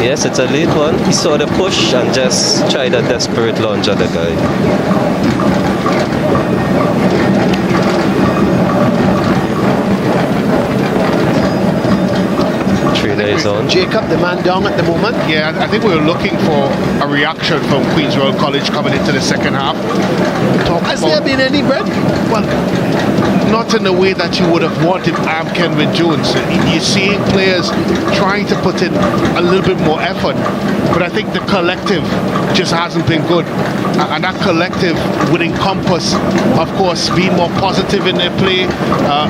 Yes, it's a late one. He saw the push and just tried a desperate lunge at the guy. he's on. Jacob, the man down at the moment. Yeah, I think we were looking for a reaction from Queen's Royal College coming into the second half. Has there been any, Brett? Well, not in the way that you would have wanted Kenvin Jones. You're seeing players trying to put in a little bit more effort, but I think the collective just hasn't been good. And that collective would encompass, of course, being more positive in their play,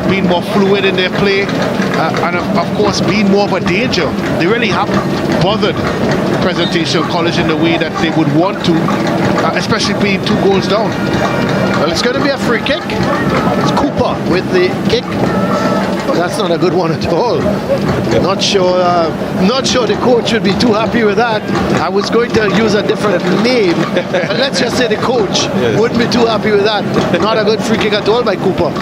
being more fluid in their play, and of course, being more of a danger. They really haven't bothered Presentation College in the way that they would want to, especially being 2 goals down. Well, it's going to be a free kick. It's Cooper with the kick. That's not a good one at all. Not sure the coach would be too happy with that. I was going to use a different name, but let's just say the coach wouldn't be too happy with that. Not a good free kick at all by Cooper.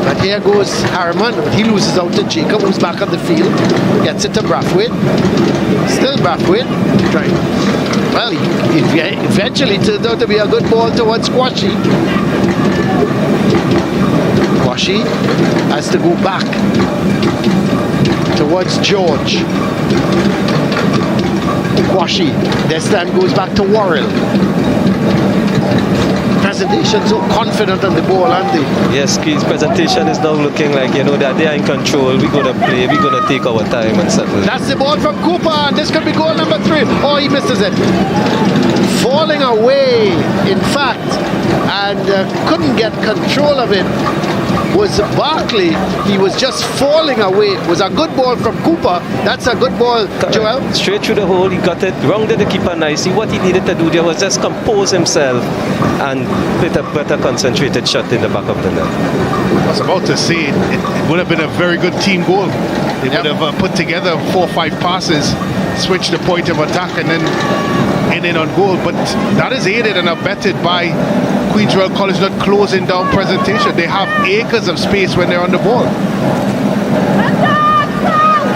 But here goes Harriman. He loses out to Jacob, who's back on the field. Gets it to Brathwaite. Still Brathwaite. Right. Well, he eventually turned out to be a good ball towards Kwashi. Kwashi has to go back towards George. Kwashi this time goes back to Warrell. Presentation so confident on the ball, aren't they? Yes, Keith's Presentation is now looking like, that they are in control. We're going to play, we're going to take our time and settle. That's the ball from Cooper, and this could be goal number 3. Oh, he misses it. Falling away, in fact, and couldn't get control of it was Barkley. He was just falling away. It was a good ball from Cooper. That's a good ball, Joel. Straight through the hole, he got it, rounded the keeper nicely. What he needed to do there was just compose himself and put a better concentrated shot in the back of the net. I was about to say, it would have been a very good team goal. They would have put together 4 or 5 passes, switched the point of attack, and then in on goal. But that is aided and abetted by Queen's Royal College not closing down Presentation. They have acres of space when they're on the ball.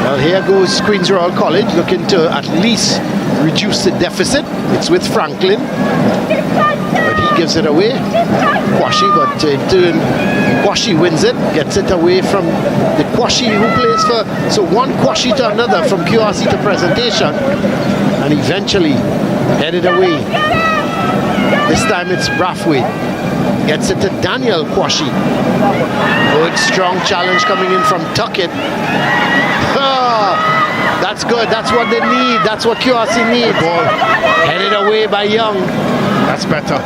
Well, here goes Queen's Royal College looking to at least reduce the deficit. It's with Franklin, but he gives it away. Kwashi, but in turn, Kwashi wins it, gets it away from the Kwashi who plays for. So one Kwashi to another, from QRC to Presentation, and eventually headed away. This time it's Brathwaite. Gets it to Daniel Kwashi. Good strong challenge coming in from Tuckett. Oh, that's good. That's what they need. That's what QRC needs. Ball headed away by Young. That's better,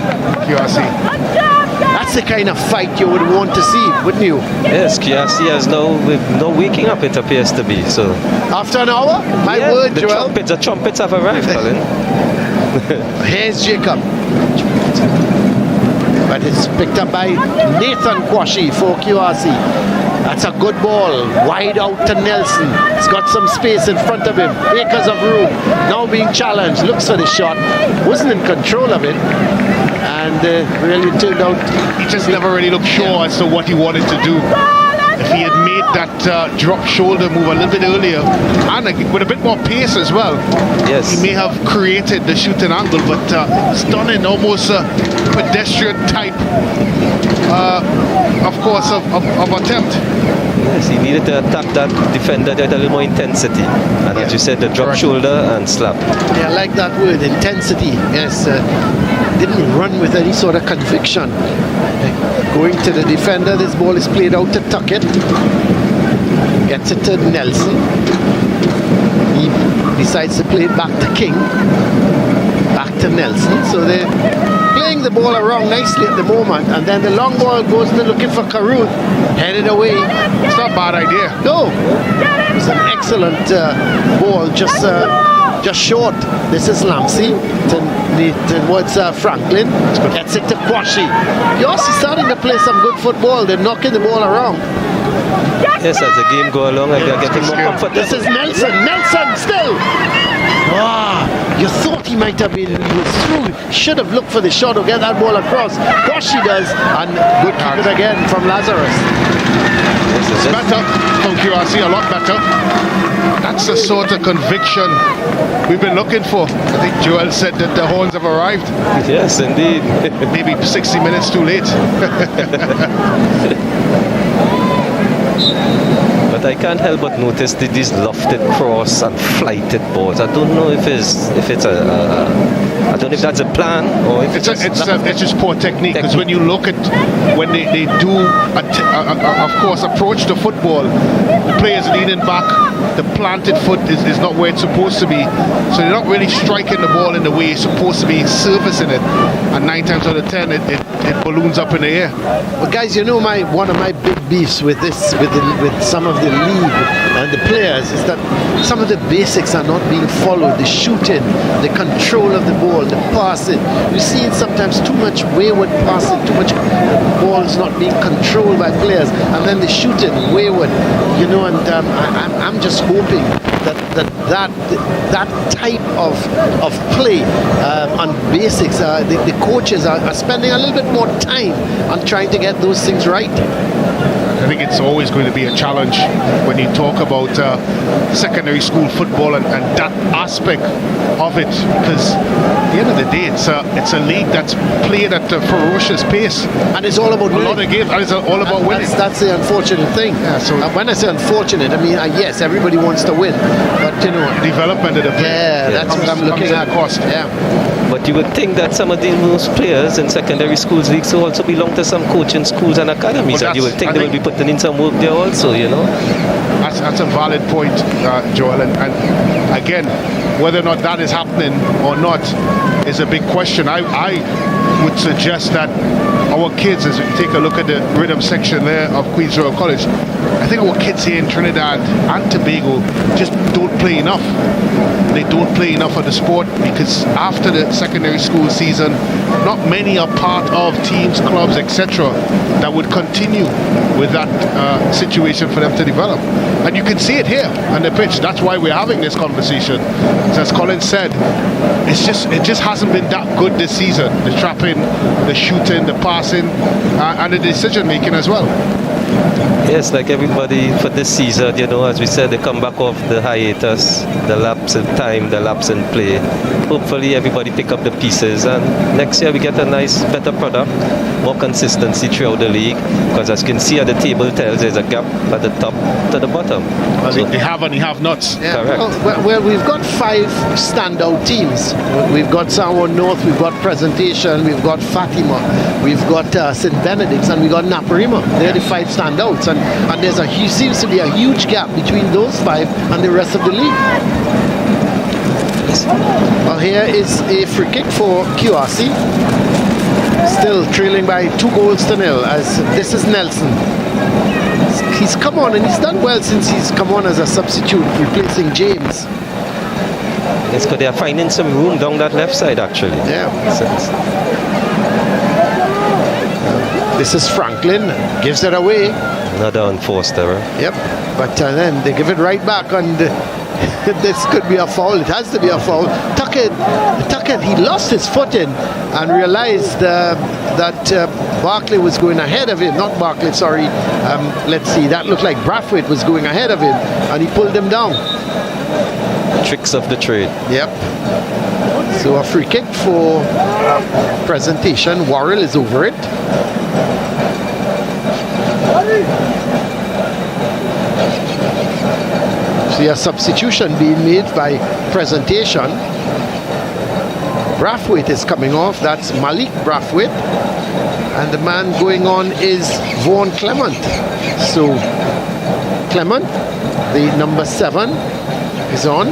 QRC. That's the kind of fight you would want to see, wouldn't you? Yes, QRC has no waking up, it appears to be. So after an hour, my word, Joel. The trumpets have arrived, Colin. Here's Jacob. But it's picked up by Nathan Kwashi for QRC. That's a good ball. Wide out to Nelson. He's got some space in front of him. Acres of room. Now being challenged. Looks for the shot. Wasn't in control of it. And really turned out... He just never really looked sure as to what he wanted to do. If he had made that drop shoulder move a little bit earlier, and with a bit more pace as well, yes, he may have created the shooting angle, but it's done in almost a pedestrian type, of course, of attempt. Yes, he needed to attack that defender with a little more intensity. And as you said, the drop shoulder and slap. Yeah, I like that word, intensity. Yes, didn't run with any sort of conviction. Going to the defender, this ball is played out to Tuckett. Gets it to Nelson. He decides to play it back to King. Back to Nelson. So they're playing the ball around nicely at the moment. And then the long ball goes to looking for Caruth. Headed away. It's not a bad idea. No. It's an excellent ball. Just short. This is Lamsey towards Franklin. Gets it to Kwashi. You're also starting to play some good football. They're knocking the ball around. Yes, as the game go along, they're getting more comfortable. This is Nelson. Nelson still. You thought he might have been. He was through. Should have looked for the shot to get that ball across. Kwashi does, and good keep it again from Lazarus. It's better from QRC, a lot better. That's the sort of conviction we've been looking for. I think Joel said that the horns have arrived. Yes, indeed. Maybe 60 minutes too late. But I can't help but notice these lofted cross and flighted balls. I don't know if it's I don't know if that's a plan or if it's just poor technique. Because when you look at when they do, of course, approach the football, the players leaning back, the planted foot is not where it's supposed to be. So they're not really striking the ball in the way it's supposed to be, servicing it. And 9 times out of 10, it balloons up in the air. But guys, you know, one of my big beefs with this, with some of the league and the players, is that some of the basics are not being followed. The shooting, the control of the ball, the passing. You're seeing sometimes too much wayward passing, too much balls not being controlled by players, and then the shooting wayward. You know, and I'm just hoping that type of play on basics, the coaches are spending a little bit more time on trying to get those things right. I think it's always going to be a challenge when you talk about secondary school football and that aspect of it, because at the end of the day, it's a league that's played at a ferocious pace, and it's all about winning. A lot of games, and it's all about winning. That's the unfortunate thing. Yeah, so when I say unfortunate, I mean yes, everybody wants to win, but you know, development of the play. Yeah, that's what I'm looking at. Cost. Yeah. But you would think that some of those players in secondary schools leagues also belong to some coaching schools and academies, and you would think they will be putting in some work there also, you know. That's a valid point, Joel, and again, whether or not that is happening or not is a big question. I would suggest that our kids, as we take a look at the rhythm section there of Queen's Royal College, I think our kids here in Trinidad and Tobago just don't play enough. They don't play enough of the sport, because after the secondary school season, not many are part of teams, clubs, etc., that would continue with that situation for them to develop. And you can see it here on the pitch. That's why we're having this conversation. As Colin said, it just hasn't been that good this season. The trapping, the shooting, the passing, and the decision making as well. Yes, like everybody for this season, you know, as we said, they come back off the hiatus, the lapse in time, the lapse in play. Hopefully everybody pick up the pieces, and next year we get a nice, better product, more consistency throughout the league, because as you can see at the table tells, there's a gap at the top to the bottom. So they have and you have nots. Yeah. Correct. Well, we've got 5 standout teams. We've got Samoa North, we've got Presentation, we've got Fatima, we've got St. Benedict's, and we've got Naparima. They're the 5 standouts, and there's seems to be a huge gap between those 5 and the rest of the league. Well, here is a free kick for QRC. Still trailing by 2-0, as this is Nelson. He's come on, and he's done well since he's come on as a substitute, replacing James. Yes, because they are finding some room down that left side, actually. Yeah. This is Franklin, gives it away. Another unforced error. Yep, but then they give it right back, and this could be a foul. It has to be a foul. Tuckett, he lost his footing and realized that Barkley was going ahead of him. Not Barkley, sorry. Let's see, that looked like Brathwaite was going ahead of him, and he pulled him down. Tricks of the trade. Yep. So a free kick for Presentation. Worrell is over it. See a substitution being made by Presentation. Brathwaite is coming off. That's Malik Brathwaite. And the man going on is Vaughan Clement. So Clement, the number 7, is on.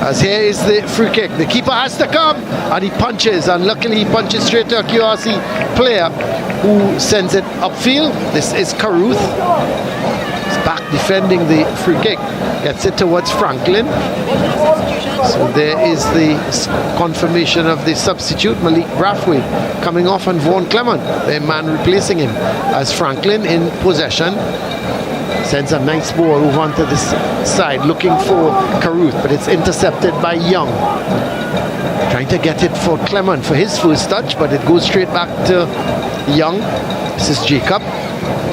As here is the free kick. The keeper has to come, and he punches, and luckily he punches straight to a QRC player who sends it upfield. This is Caruth. He's back defending the free kick. Gets it towards Franklin. So there is the confirmation of the substitute, Malik Brathwaite, coming off on Vaughan Clement, the man replacing him, as Franklin in possession. Sends a nice ball over onto this side, looking for Caruth, but it's intercepted by Young. Trying to get it for Clement for his first touch, but it goes straight back to Young. This is Jacob.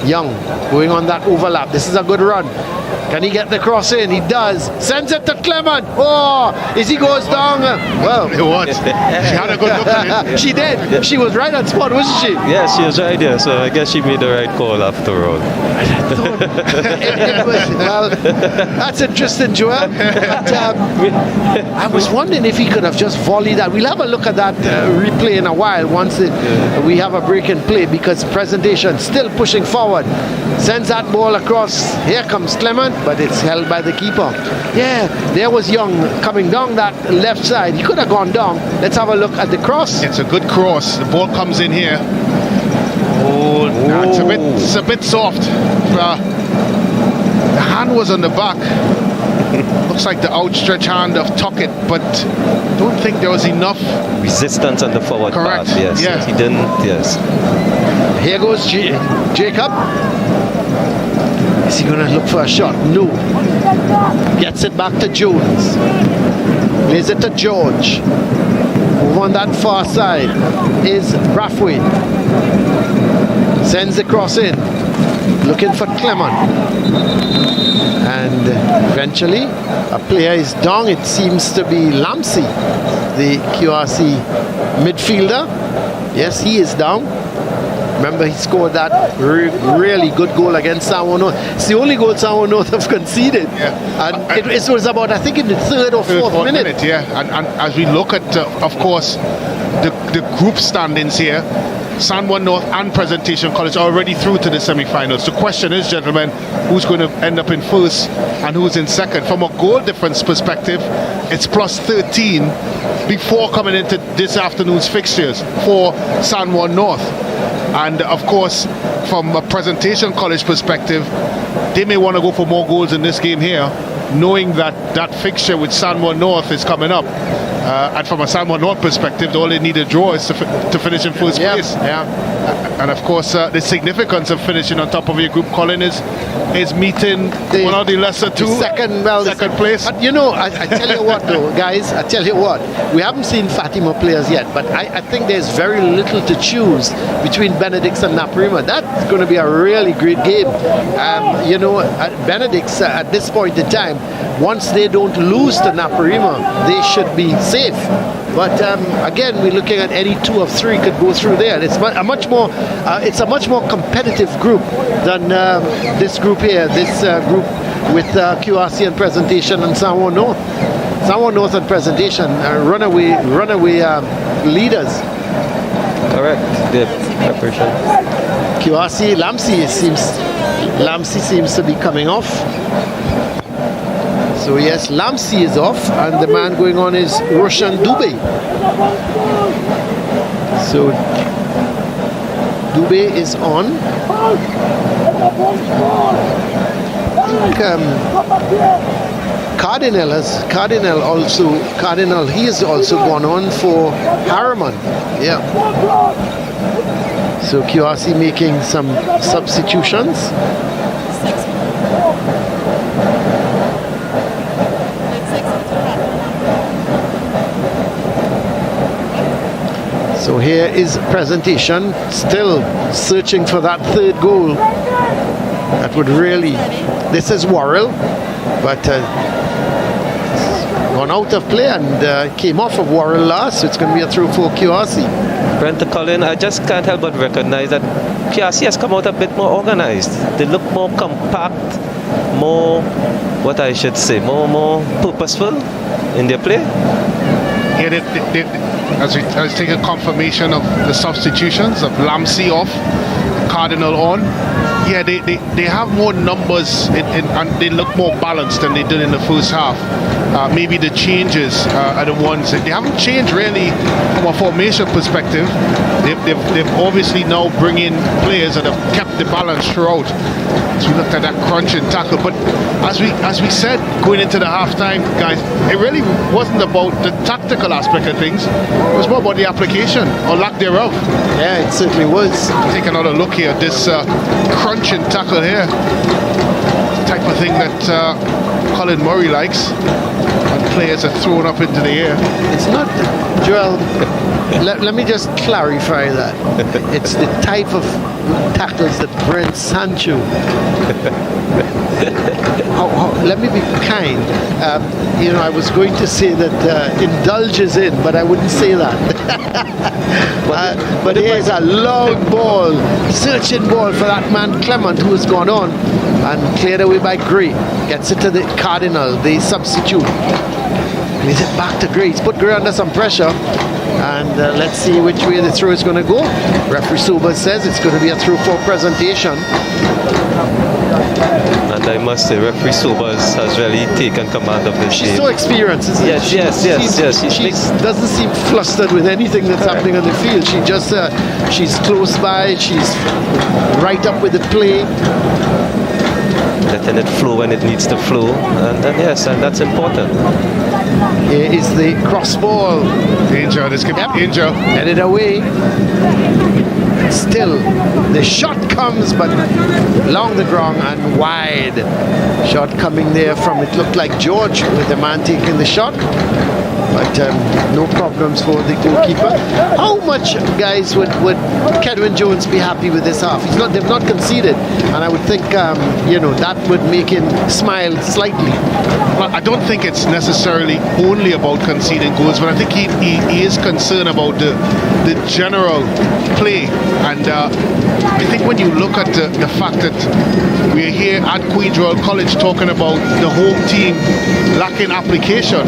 Young going on that overlap. This is a good run. Can he get the cross in? He does. Sends it to Clement. Oh, as he goes down. Well, It was. She had a good look at it. she did. She was right on spot, wasn't she? Yes, she was right there, so I guess she made the right call after all. It was, well, that's interesting, Joel. But, I was wondering if he could have just volleyed that. We'll have a look at that replay in a while once we have a break in play, because Presentation still pushing forward. Sends that ball across. Here comes Clement, but it's held by the keeper. Yeah, there was Young coming down that left side. He could have gone down. Let's have a look at the cross. It's a good cross. The ball comes in here. Oh, it's a bit soft. The hand was on the back. Looks like the outstretched hand of Tuckett, but don't think there was enough Resistance on the forward Correct. path, yes. Yeah. He didn't, yes. Here goes Jacob. Is he going to look for a shot? No. Gets it back to Jones. Plays it to George. Over on that far side is Brathwaite. Sends the cross in. Looking for Clement. And eventually a player is down. It seems to be Lamsey, the QRC midfielder. Yes, he is down. Remember, he scored that really good goal against Sanwo North. It's the only goal Sanwo North have conceded. Yeah. And it was about, I think, in the third or fourth minute. Yeah, and as we look at, of course, the group standings here, Sanwo North and Presentation College are already through to the semi-finals. The question is, gentlemen, who's going to end up in first and who's in second? From a goal difference perspective, it's plus 13 before coming into this afternoon's fixtures for Sanwo North. And of course, from a Presentation College perspective, they may want to go for more goals in this game here, knowing that that fixture with Sanwo North is coming up. And from a Sanwo North perspective, all they need a draw is to finish in first place. Yeah. And of course, the significance of finishing on top of your group, Colin, is meeting one of the lesser two. Second place. But you know, I tell you what though, guys, I tell you what, we haven't seen Fatima players yet, but I think there's very little to choose between Benedict's and Naparima. That's going to be a really great game. You know, Benedict's at this point in time, once they don't lose to Naparima, they should be safe. But again, we're looking at any 2 of 3 could go through there. It's a much more competitive group than this group here. This group with QRC and Presentation and Sanwo North. Sanwo North and Presentation runaway leaders. Correct. The preparation. QRC, Lamsey seems to be coming off. So yes, Lamsey is off, and the man going on is Roshan Dubé. So Dubé is on. I think Cardinal, he has also gone on for Harriman. Yeah. So QRC making some substitutions. So here is Presentation, still searching for that third goal. That would really, this is Worrell, but gone out of play and came off of Worrell last, so it's going to be a throw for QRC. Brent Colin, I just can't help but recognize that QRC has come out a bit more organized. They look more compact, more, what I should say, more purposeful in their play. Yeah, as we take a confirmation of the substitutions of Lamsey off, Cardinal on. Yeah, they have more numbers and they look more balanced than they did in the first half. Maybe the changes are the ones that they haven't changed really from a formation perspective. They've obviously now bring in players that have kept the balance throughout. So we looked at that crunch and tackle, but as we said going into the halftime, guys, it really wasn't about the tactical aspect of things. It was more about the application or lack thereof. Yeah, it certainly was. Take another look here. This crunch and tackle here, type of thing that Colin Murray likes. When players are thrown up into the air. It's not, Joel, let me just clarify that. It's the type of tackles that Brent Sancho let me be kind. I was going to say that indulges in, but I wouldn't say that. But here's a long ball, searching ball for that man Clement, who has gone on and cleared away by Gray. Gets it to the Cardinal, the substitute. Plays it back to Gray. He's put Gray under some pressure. And let's see which way the throw is going to go. Referee Sobers says it's going to be a throw for presentation. And I must say, referee Sobers has really taken command of this She's game. so experienced, isn't Yes, she? yes. She doesn't seem flustered with anything that's happening on the field. She just, she's close by. She's right up with the play. Letting it flow when it needs to flow. And then, yes, and that's important. Here is the cross ball. Danger, this could be danger. Headed away. Still, the shot comes, but along the ground and wide. Shot coming there from, it looked like George with the man taking the shot. But no problems for the goalkeeper. How much, guys, would Kedwin Jones be happy with this half? They've not conceded, and I would think that would make him smile slightly. Well, I don't think it's necessarily only about conceding goals, but I think he is concerned about the general play. And I think when you look at the fact that we're here at Queen's Royal College talking about the home team lacking application,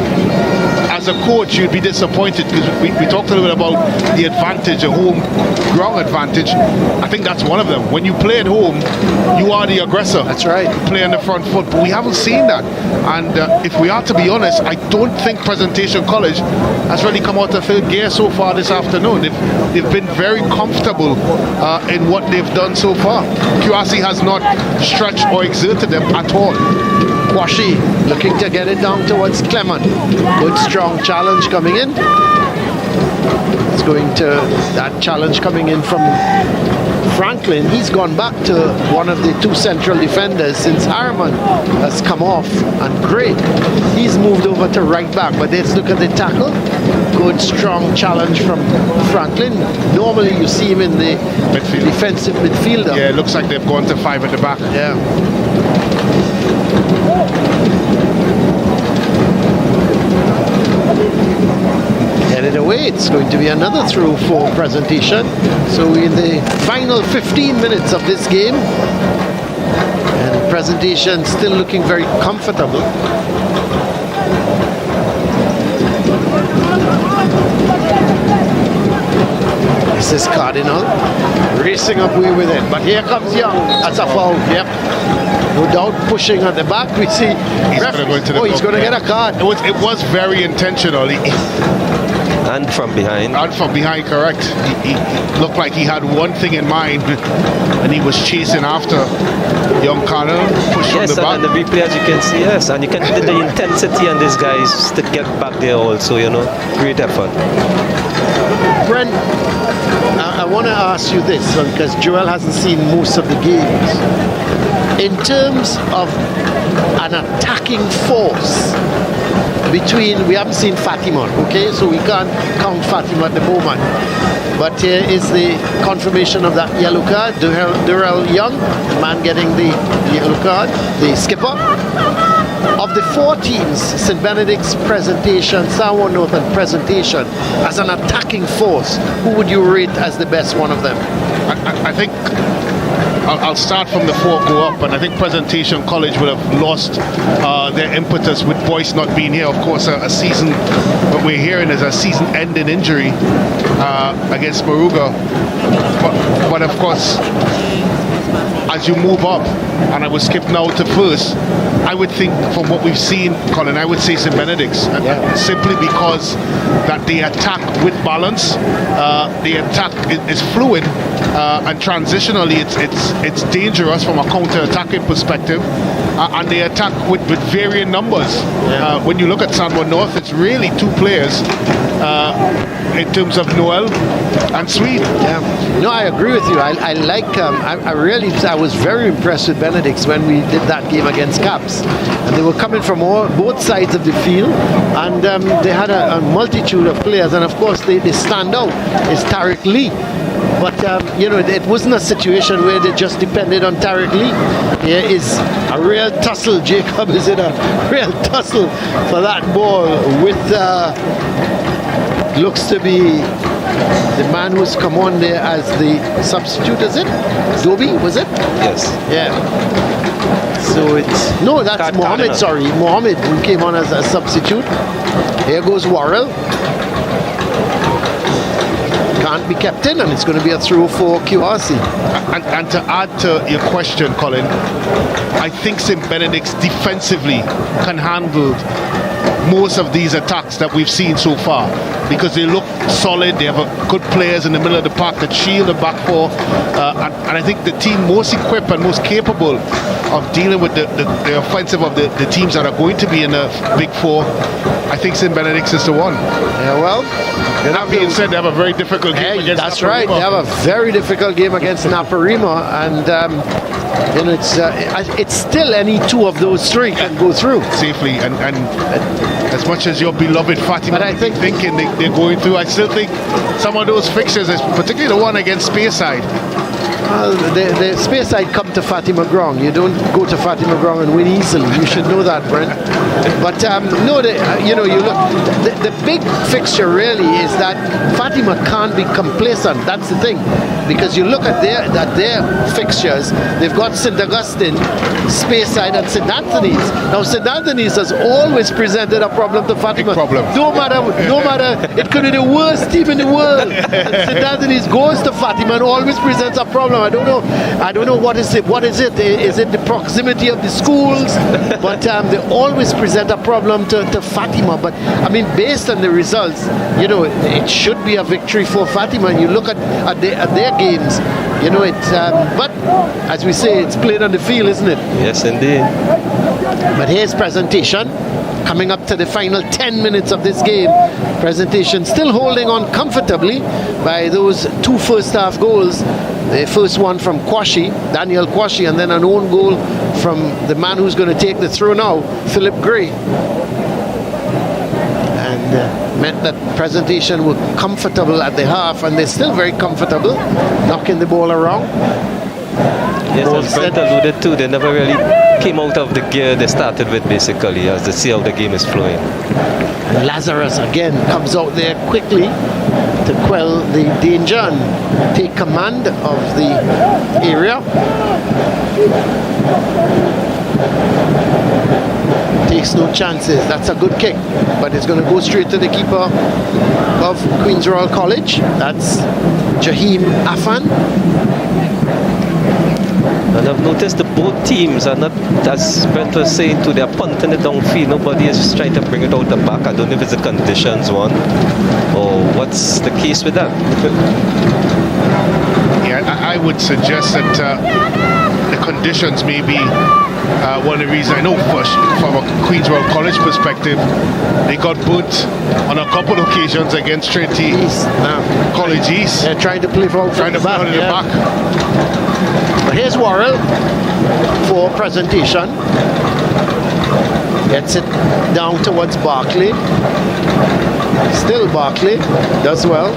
as a coach you'd be disappointed, because we talked a little bit about the advantage, a home ground advantage. I think that's one of them. When you play at home, you are the aggressor. That's right. You play on the front foot, but we haven't seen that. And if we are to be honest, I don't think Presentation College has really come out of third gear so far this afternoon. They've been very comfortable in what they've done so far. QRC has not stretched or exerted them at all. Kwashi looking to get it down towards Clement. Good strong challenge coming in. It's going to, that challenge coming in from Franklin. He's gone back to one of the two central defenders since Harriman has come off, and Gray, he's moved over to right back. But let's look at the tackle. Good strong challenge from Franklin. Normally you see him in the defensive midfielder. Yeah, it looks like they've gone to 5 at the back. Yeah. Headed away. It's going to be another throw for Presentation. So we're in the final 15 minutes of this game, and Presentation still looking very comfortable. This is Cardinal racing up way with it, but here comes Young. That's a foul. Yep. No doubt pushing at the back. We see he's going to go into the he's going to get a card. It was very intentional. And from behind. And from behind, correct. He looked like he had one thing in mind, and he was chasing after young Connell, pushed from the back. And the replay, as you can see, yes, and you can see the intensity on these guys to get back there also, great effort. Brent, I want to ask you this, because Joel hasn't seen most of the games. In terms of an attacking force, we haven't seen Fatima, okay, so we can't count Fatima at the moment. But here is the confirmation of that yellow card. Durrell Young, the man getting the yellow card, the skipper. Of the 4 teams, St. Benedict's, Presentation, Samoa North and Presentation, as an attacking force, who would you rate as the best one of them? I think I'll start from the 4 go up, and I think Presentation College would have lost their impetus with Boyce not being here. Of course, a season, what we're hearing is a season-ending injury against Moruga. But of course, as you move up, and I would skip now to first, I would think from what we've seen, Colin, I would say St. Benedict's, simply because that they attack with balance, the attack is fluid, and transitionally it's dangerous from a counter-attacking perspective, and they attack with varying numbers. When you look at Samoa North, it's really 2 players in terms of Noel and Swede. No, I agree with you. I like, I was very impressed with Benedict's when we did that game against Caps. And they were coming from both sides of the field, and they had a multitude of players, and of course they stand out is Tariq Lee. But, it wasn't a situation where they just depended on Tariq Lee. Here is a real tussle. Jacob is in a real tussle for that ball with, looks to be the man who's come on there as the substitute, is it? Dobi, was it? Yes. Yeah. So it's... No, that's Mohammed, sorry. Mohammed, who came on as a substitute. Here goes Worrell. Can't be kept in, and it's going to be a throw for QRC. And to add to your question, Colin, I think St. Benedict's defensively can handle most of these attacks that we've seen so far, because they look solid. They have good players in the middle of the park that shield the back four, and I think the team most equipped and most capable of dealing with the offensive of the teams that are going to be in the Big Four, I think St. Benedict's is the one. Yeah, well, that being said, they have a very difficult game against That's Naparima. Right. They have a very difficult game against Naparima, and it's still any two of those three can go through safely. And as much as your beloved Fatima, but I think thinking they're going through, I still think some of those fixtures, particularly the one against Speyside. The Speyside come to Fatima Ground. You don't go to Fatima Ground and win easily. You should know that, Brent. But you look. The big fixture really is that Fatima can't be complacent. That's the thing, because you look at their fixtures. They've got St. Augustine, Speyside, and St. Anthony's. Now St. Anthony's has always presented a problem to Fatima. Big problem. No matter, it could be the worst team in the world. And St. Anthony's goes to Fatima and always presents a problem. I don't know what is it. Is it the proximity of the schools? But they always present a problem to Fatima. But I mean, based on the results, it should be a victory for Fatima. And you look at their games, but as we say, it's played on the field, isn't it? Yes, indeed. But here's Presentation. Coming up to the final 10 minutes of this game. Presentation still holding on comfortably by those two first half goals. The first one from Kwashi, Daniel Kwashi, and then an own goal from the man who's going to take the throw now, Philip Gray. And meant that Presentation were comfortable at the half, and they're still very comfortable, knocking the ball around. Yes, as Brent alluded to, they never really came out of the gear they started with, basically, as they see how the game is flowing. And Lazarus again comes out there quickly to quell the danger and take command of the area. Takes no chances. That's a good kick, but it's going to go straight to the keeper of Queen's Royal College. That's Jaheem Afan. And I've noticed the both teams are not, as Brent was saying, they're punting it downfield. Nobody is just trying to bring it out the back. I don't know if it's the conditions one or what's the case with that. Yeah, I would suggest that the conditions may be one of the reasons. I know from a Queen's Royal College perspective, they got burnt on a couple of occasions against Trinity College East. They're trying to play from the back. But here's Worrell for Presentation. Gets it down towards Barkley. Still Barkley does well.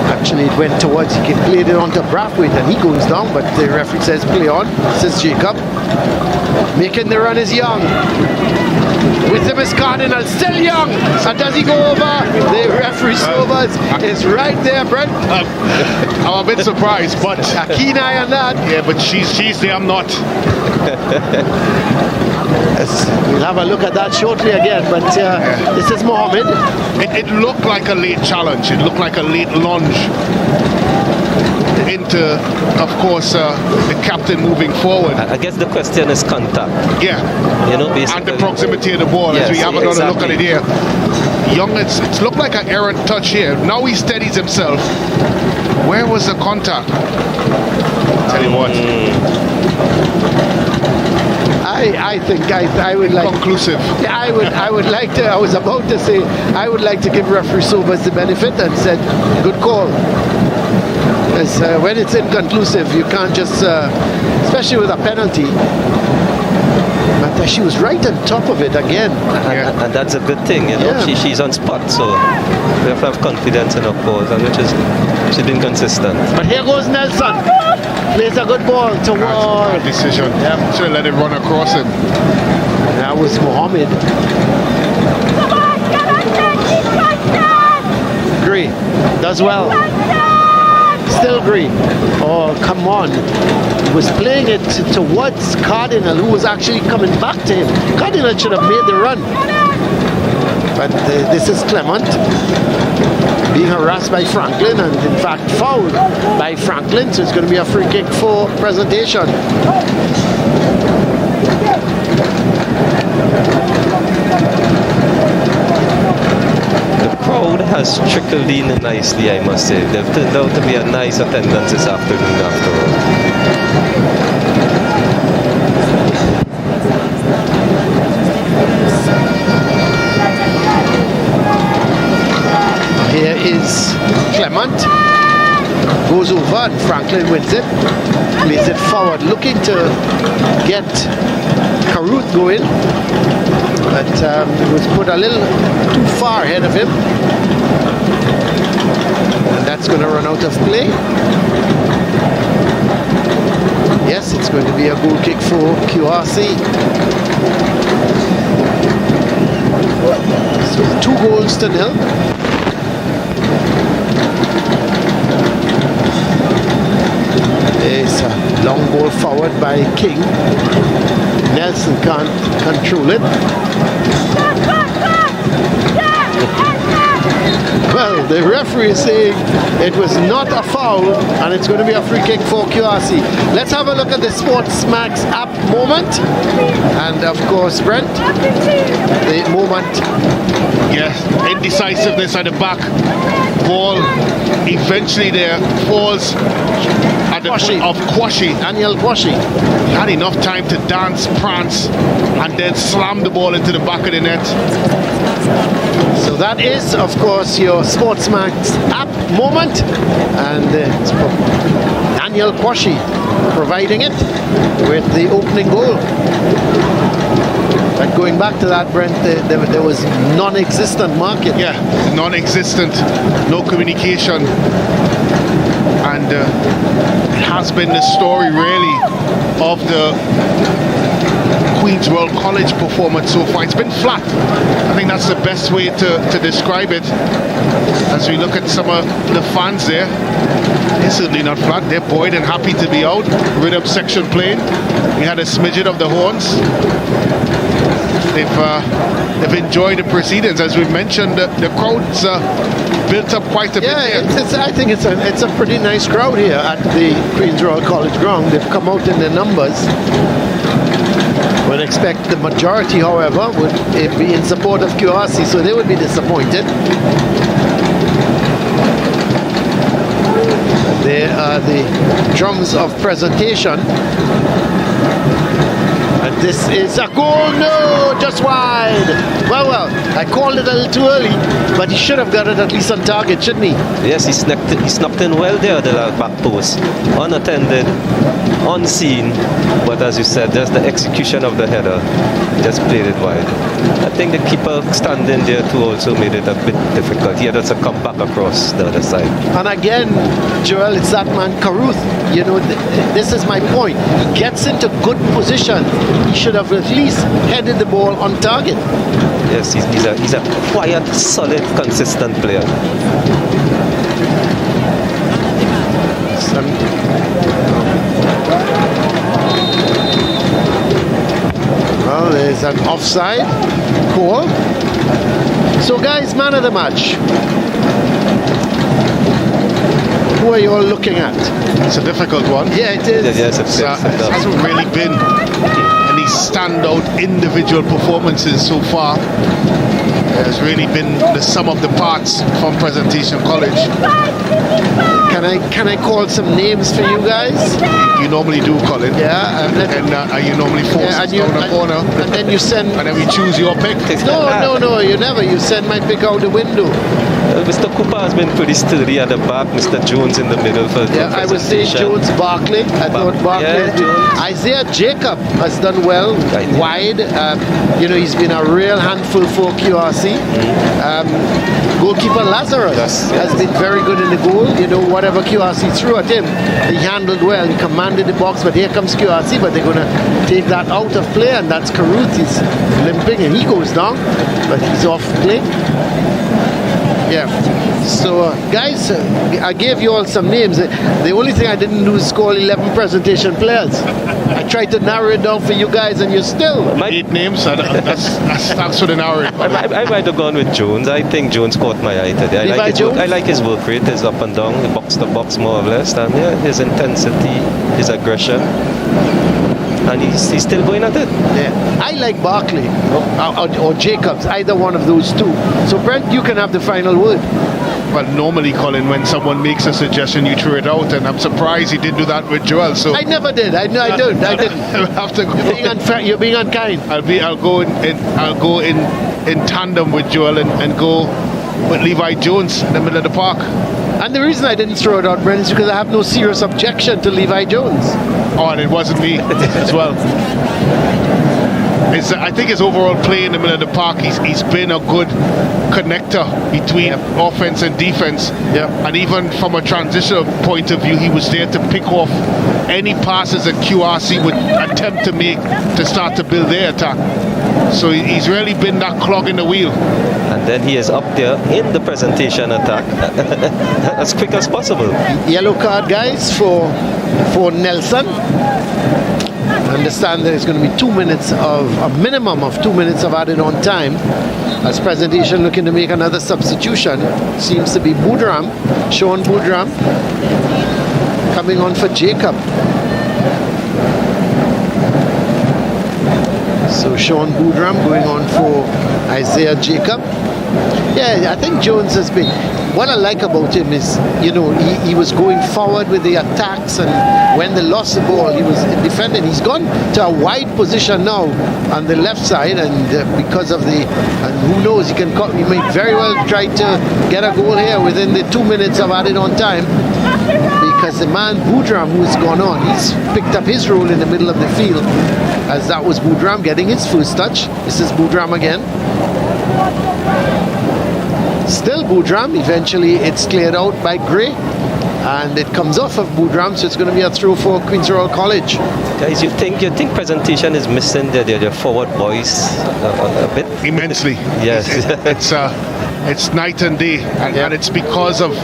Actually, it went towards, he played it onto Brathwaite and he goes down, but the referee says play on, says Jacob. Making the run is Young. With him is Cardinal, still Young. And does he go over? The referee over is right there, Brent. I'm a bit surprised, but a keen eye on that. Yeah, but she's there, I'm not. We'll have a look at that shortly again, but this is Mohammed. It looked like a late challenge. It looked like a late lunge into, of course, the captain moving forward. I guess the question is contact. Yeah. Basically. And the proximity of the ball, yes, as we have another look at it exactly. here. Young, it's looked like an errant touch here. Now he steadies himself. Where was the contact? Tell you what. I think I would like conclusive. Yeah, I would like to. I was about to say I would like to give referee Sobers the benefit and said good call. Because when it's inconclusive, you can't just, especially with a penalty. But She was right on top of it again. And that's a good thing, you know. Yeah. She's on spot, so we have to have confidence in her calls, and which is she's been consistent. But here goes Nelson. Plays a good ball to Wall. Bad decision. Should have let it run across him. That was Mohammed. Green does well. Still Green. Oh, come on. He was playing it towards Cardinal, who was actually coming back to him. Cardinal should have made the run. But this is Clement being harassed by Franklin, and in fact fouled by Franklin, so it's going to be a free kick for Presentation. The crowd has trickled in nicely, I must say. They've turned out to be a nice attendance this afternoon after all. Here is Clement. Goes over and Franklin wins it. Plays it forward, looking to get Caruth going. But it was put a little too far ahead of him. And that's going to run out of play. Yes, it's going to be a goal kick for QRC. So 2-0. There's a long ball forward by King. Nelson can't control it. Well, the referee is saying it was not a foul, and it's going to be a free kick for QRC. Let's have a look at the SportsMax app moment. And of course, Brent, the moment. Yes, indecisiveness at the back. Ball eventually there falls at the foot of Kwashi. Daniel Kwashi. He had enough time to dance, prance, and then slam the ball into the back of the net. So that is, of course, your SportsMax app moment, and it's Daniel Kwashi providing it with the opening goal. But going back to that, Brent, there was non-existent market. Yeah, non-existent, no communication, and it has been the story really of the Queen's Royal College performance so far. It's been flat. I think that's the best way to describe it. As we look at some of the fans there, they're certainly not flat. They're buoyed and happy to be out. Rhythm section playing. We had a smidgen of the horns. They've enjoyed the proceedings. As we mentioned, the crowd's built up quite a bit. Yeah, I think it's a pretty nice crowd here at the Queen's Royal College ground. They've come out in their numbers. Would expect the majority, however, would be in support of QRC, so they would be disappointed. There are the drums of Presentation. And this is a goal, no, just wide. Well, I called it a little too early, but he should have got it at least on target, shouldn't he? Yes, he snuck in well there, the back post. Unattended, unseen, but as you said, just the execution of the header, just played it wide. I think the keeper standing there too also made it a bit difficult. He had to come back across the other side. And again, Joel, it's that man Caruth. You know, this is my point. He gets into good position. He should have at least headed the ball on target. Yes, he's a quiet, solid, consistent player. Well, there's an offside call. So, guys, man of the match. Who are you all looking at? It's a difficult one. Yeah, it is. Yes, It hasn't really been any standout individual performances so far. It's really been the sum of the parts from Presentation College. Can I call some names for you guys? You normally do, Colin. Yeah, and you normally force us down the corner. And then you send. And then we choose your pick. No, you never. You send my pick out the window. Mr. Cooper has been pretty sturdy at the back. Mr. Jones in the middle for Yeah, I would say presentation. Jones, Barkley. I thought Barkley. Yeah, Jones. Isaiah Jacob has done well wide. He's been a real handful for QRC. Goalkeeper Lazarus has been very good in the goal. Whatever QRC threw at him, he handled well. He commanded the box, but here comes QRC, but they're going to take that out of play, and that's Caruth. He's limping, and he goes down, but he's off play. Yeah. So, guys, I gave you all some names. The only thing I didn't do is call 11 presentation players. I tried to narrow it down for you guys, and you're still 8 names. That's for the narrow it. I might have gone with Jones. I think Jones caught my eye today. I like his work rate, his up and down, the box to box more or less, and his intensity, his aggression. And he's still going at it. Yeah. I like Barkley or Jacobs, either one of those two. So, Brent, you can have the final word. Well, normally, Colin, when someone makes a suggestion, you throw it out, and I'm surprised he didn't do that with Joel. So I never did. I didn't. I'll have to go. You're being unfair. You're being unkind. I'll go in tandem with Joel and go with Levi Jones in the middle of the park. And the reason I didn't throw it out, Brent, is because I have no serious objection to Levi Jones. Oh, and it wasn't me as well. I think his overall play in the middle of the park, he's been a good connector between offense and defense. And even from a transitional point of view, he was there to pick off any passes that QRC would attempt to make to start to build their attack. So he's really been that clog in the wheel. And then he is up there in the presentation attack as quick as possible. Yellow card, guys, for Nelson. Understand there's going to be 2 minutes of a minimum of 2 minutes of added on time. As presentation looking to make another substitution. Seems to be Boudram, Sean Boudram, coming on for Jacob. So Sean Boudram going on for Isaiah Jacob. Yeah, I think Jones has been. What I like about him is, he was going forward with the attacks, and when they lost the ball, he was defending. He's gone to a wide position now on the left side, and because of and who knows, he may very well try to get a goal here within the 2 minutes of added on time, because the man Boudram, who's gone on, he's picked up his role in the middle of the field, as that was Boudram getting his first touch. This is Boudram again. Still Boudram. Eventually it's cleared out by Gray, and it comes off of Boudram, so it's going to be a throw for Queen's Royal College. Guys, you think presentation is missing their forward voice a bit? Immensely. Yes. It's night and day, and it's because of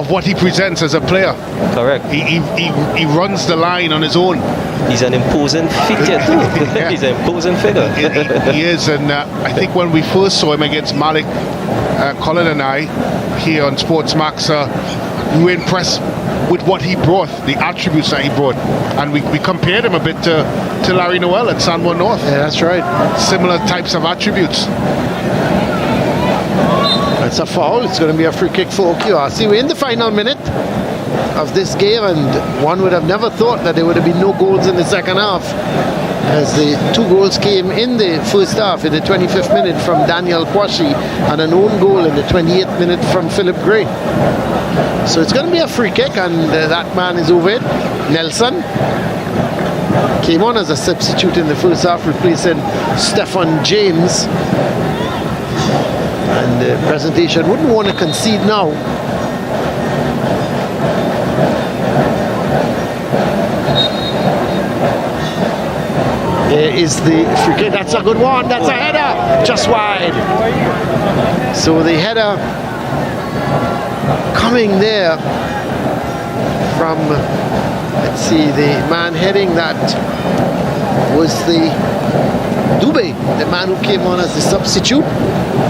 what he presents as a player. Correct. He runs the line on his own. He's an imposing figure too. He's an imposing figure. He is, and I think when we first saw him against Malik, Colin and I here on SportsMax, we were impressed with what he brought, the attributes that he brought, and we compared him a bit to Larry Noel at Sanborn North. Yeah, that's right. Similar types of attributes. It's a foul. It's going to be a free kick for QRC. We're in the final minute of this game, and one would have never thought that there would have been no goals in the second half, as the 2 goals came in the first half, in the 25th minute from Daniel Kwashi, and an own goal in the 28th minute from Philip Gray. So it's going to be a free kick, and that man is over it. Nelson came on as a substitute in the first half, replacing Stefan James. And the presentation wouldn't want to concede now. There is the free kick. That's a good one. That's a header. Just wide. So the header coming there from, let's see, the man heading that was the Dubé, the man who came on as the substitute.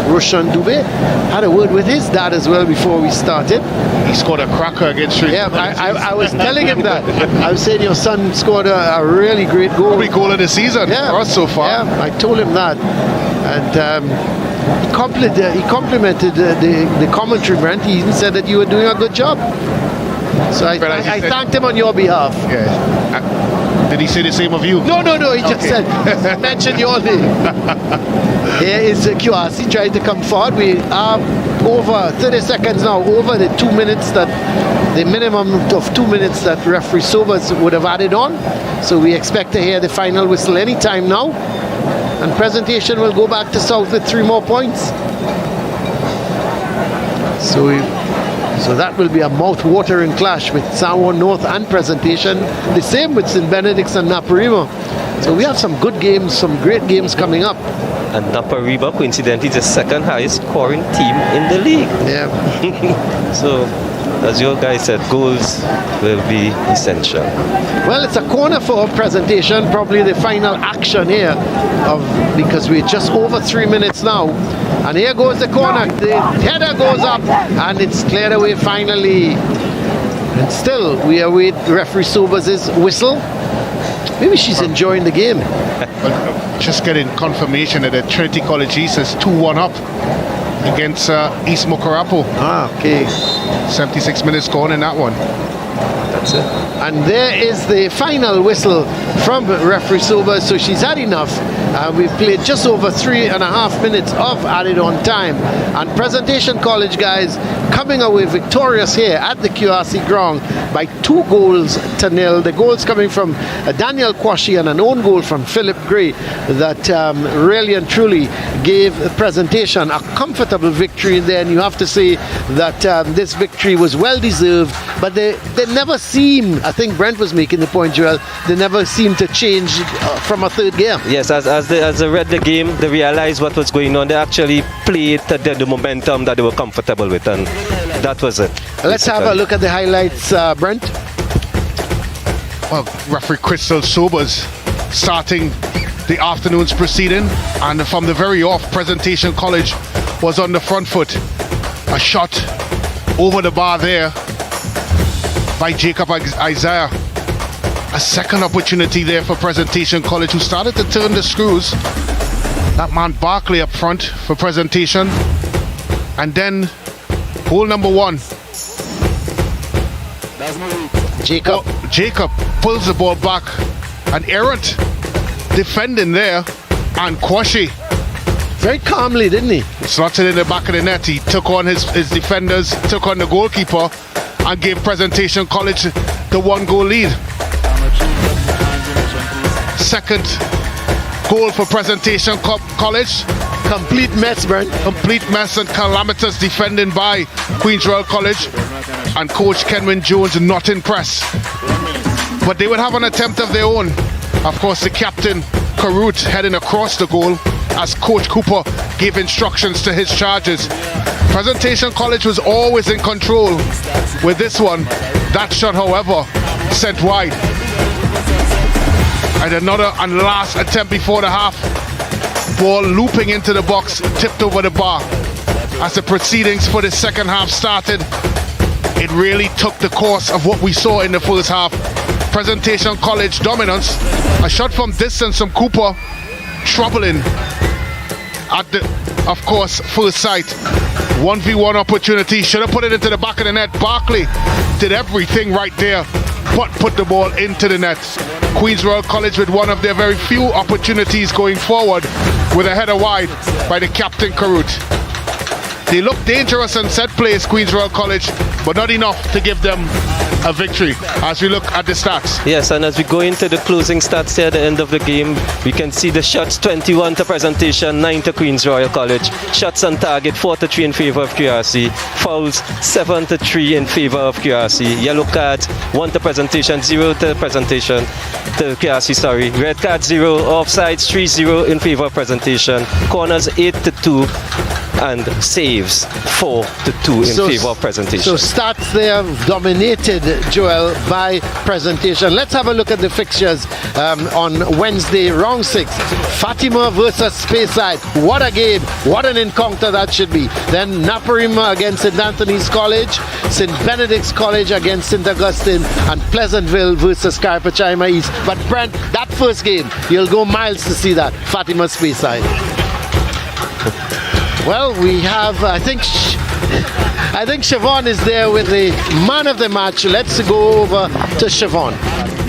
Roshan Dubé had a word with his dad as well before we started. He scored a cracker against Tristate. Yeah, I was telling him that. I was saying your son scored a really great goal. Probably goal of the season for us so far. Yeah, I told him that. And he complimented the commentary, Brent. He even said that you were doing a good job. So I thanked him on your behalf. Yeah. Did he say the same of you? No. He just said, mention your name. Here is QRC trying to come forward. We are over 30 seconds now, over the 2 minutes that the minimum of 2 minutes that referee Sobers would have added on. So we expect to hear the final whistle any time now. And Presentation will go back to South with 3 more points. So that will be a mouth-watering clash with Samoa North and Presentation. The same with St. Benedict's and Naparima. So we have some good games, some great games coming up. And Naparima, coincidentally, is the second highest scoring team in the league. Yeah. So, as your guy said, goals will be essential. Well, it's a corner for Presentation, probably the final action here, because we're just over 3 minutes now. And here goes the corner, the header goes up, and it's cleared away finally. And still, we await referee Sobers' whistle. Maybe she's enjoying the game. Just getting confirmation that the Trinity College East is 2-1 up against East Mokarapo. Okay. 76 minutes gone in that one. That's it. And there is the final whistle from referee Sobers. So she's had enough. We've played just over 3.5 minutes of added on time. And Presentation College, guys, coming away victorious here at the QRC ground by 2-0. The goals coming from Daniel Kwashi and an own goal from Philip Gray that really and truly gave Presentation a comfortable victory there. And you have to say that this victory was well deserved, but they never seem, I think Brent was making the point, Joel, they never seem to change from a third game. Yes, as they read the game, they realized what was going on. They actually played the momentum that they were comfortable with, and that was it. Let's have a look at the highlights, Brent. Well, referee Crystal Sobers starting the afternoon's proceeding, and from the very off, Presentation College was on the front foot. A shot over the bar there by Jacob Isaiah. A second opportunity there for Presentation College, who started to turn the screws. That man Barkley up front for Presentation. And then goal number 1. Jacob pulls the ball back. An errant defending there. And Kwashi very calmly, didn't he? Slots it in the back of the net. He took on his defenders, took on the goalkeeper, and gave Presentation College the 1-goal lead. Second goal for Presentation College. Complete mess, Brent. Complete mess and calamitous defending by Queen's Royal College. And Coach Kenwin Jones not impressed. But they would have an attempt of their own. Of course, the captain, Karut, heading across the goal as Coach Cooper gave instructions to his charges. Presentation College was always in control with this one. That shot, however, sent wide. And another and last attempt before the half. Ball looping into the box, tipped over the bar. As the proceedings for the second half started, it really took the course of what we saw in the first half. Presentation College dominance. A shot from distance from Cooper, troubling at the, of course, first sight. 1v1 opportunity, should have put it into the back of the net. Barkley did everything right there, but put the ball into the net. Queen's Royal College with one of their very few opportunities going forward with a header wide by the captain Karut. They look dangerous in set plays, Queen's Royal College, but not enough to give them a victory as we look at the stats. Yes, and as we go into the closing stats here at the end of the game, we can see the shots 21 to Presentation, 9 to Queen's Royal College. Shots on target 4-3 in favour of QRC. Fouls 7-3 in favour of QRC. Yellow cards 1 to Presentation, 0 to Presentation. To QRC, sorry. Red card 0, offsides 3-0 in favour of Presentation. Corners 8-2. And saves 4-2 in favour of Presentation. So stats there dominated, Joel, by Presentation. Let's have a look at the fixtures on Wednesday, round 6. Fatima versus Speyside. What a game, what an encounter that should be. Then Naparima against St. Anthony's College, St. Benedict's College against St. Augustine, and Pleasantville versus Carpachima East. But Brent, that first game, you'll go miles to see that. Fatima Speyside. Well, we have, I think Siobhan is there with the man of the match. Let's go over to Siobhan.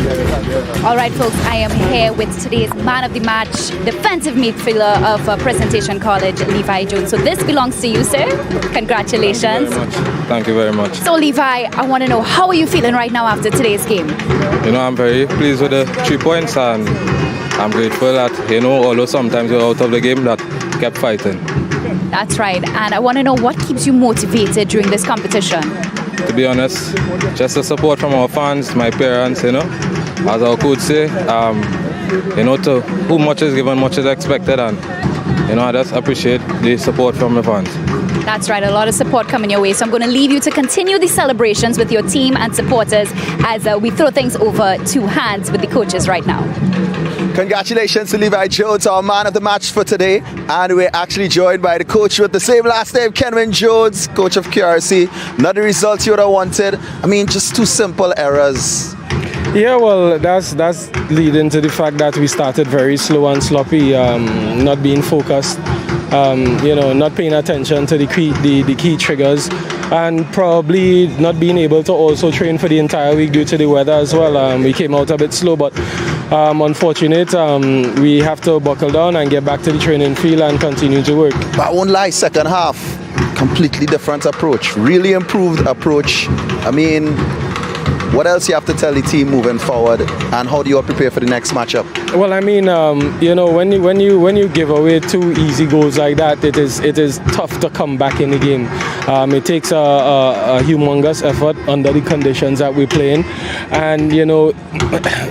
All right, folks, I am here with today's man of the match, defensive midfielder of Presentation College, Levi Jones. So this belongs to you, sir. Congratulations. Thank you very much. So, Levi, I want to know, how are you feeling right now after today's game? You know, I'm very pleased with the 3 points, and I'm grateful that, although sometimes you're out of the game, that kept fighting. That's right. And I want to know, what keeps you motivated during this competition? To be honest, just the support from our fans, my parents, as our coach say, to whom much is given, much is expected, and I just appreciate the support from the fans. That's right, a lot of support coming your way. So I'm going to leave you to continue the celebrations with your team and supporters as we throw things over to hands with the coaches right now. Congratulations to Levi Jones, our man of the match for today. And we're actually joined by the coach with the same last name, Kenwin Jones, coach of QRC. Not the results you would have wanted. I mean, just 2 simple errors. Yeah, well, that's leading to the fact that we started very slow and sloppy, not being focused, not paying attention to the key triggers, and probably not being able to also train for the entire week due to the weather as well. We came out a bit slow, but unfortunate, we have to buckle down and get back to the training field and continue to work. But I won't lie, second half, completely different approach, really improved approach. I mean, what else you have to tell the team moving forward, and how do you all prepare for the next matchup? Well, I mean, when you give away 2 easy goals like that, it is tough to come back in the game. It takes a humongous effort under the conditions that we play in, and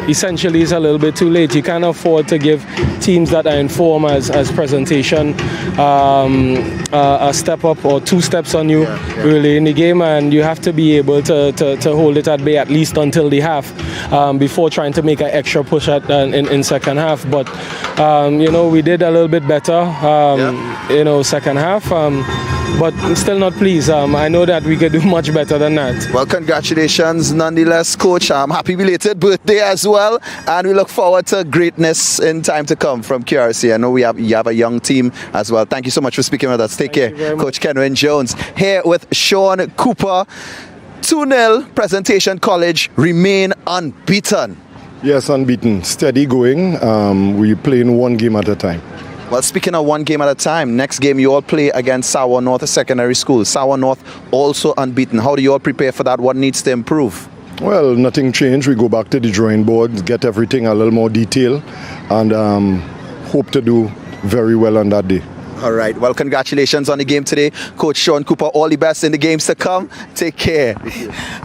essentially it's a little bit too late. You can't afford to give teams that are in form as Presentation a step up or 2 steps on you really in the game, and you have to be able to hold it at bay at least until the half before trying to make an extra push in second half. But we did a little bit better second half, but I'm still not pleased. I know that we could do much better than that. Well, congratulations nonetheless, coach. Happy belated birthday as well, and we look forward to greatness in time to come from QRC. I know you have a young team as well. Thank you so much for speaking with us. Take care. Coach Kenwin Jones here with Sean Cooper. 2-0, Presentation College remain unbeaten. Yes, unbeaten. Steady going. We playing 1 game at a time. Well, speaking of 1 game at a time, next game you all play against Sour North Secondary School. Sour North also unbeaten. How do you all prepare for that? What needs to improve? Well, nothing changed. We go back to the drawing board, get everything a little more detail, and hope to do very well on that day. All right. Well, congratulations on the game today, Coach Sean Cooper. All the best in the games to come. Take care.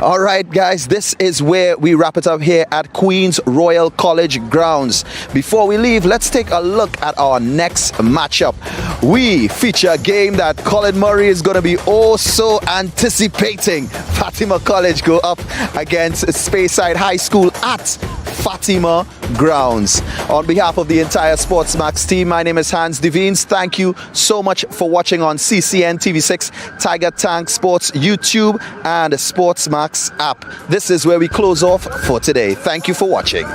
All right, guys. This is where we wrap it up here at Queen's Royal College grounds. Before we leave, let's take a look at our next matchup. We feature a game that Colin Murray is going to be oh so anticipating. Fatima College go up against Speyside High School at Fatima grounds. On behalf of the entire SportsMax team, my name is Hans Devines. Thank you so much for watching on CCN TV6, Tiger Tank Sports YouTube, and SportsMax app. This is where we close off for today. Thank you for watching.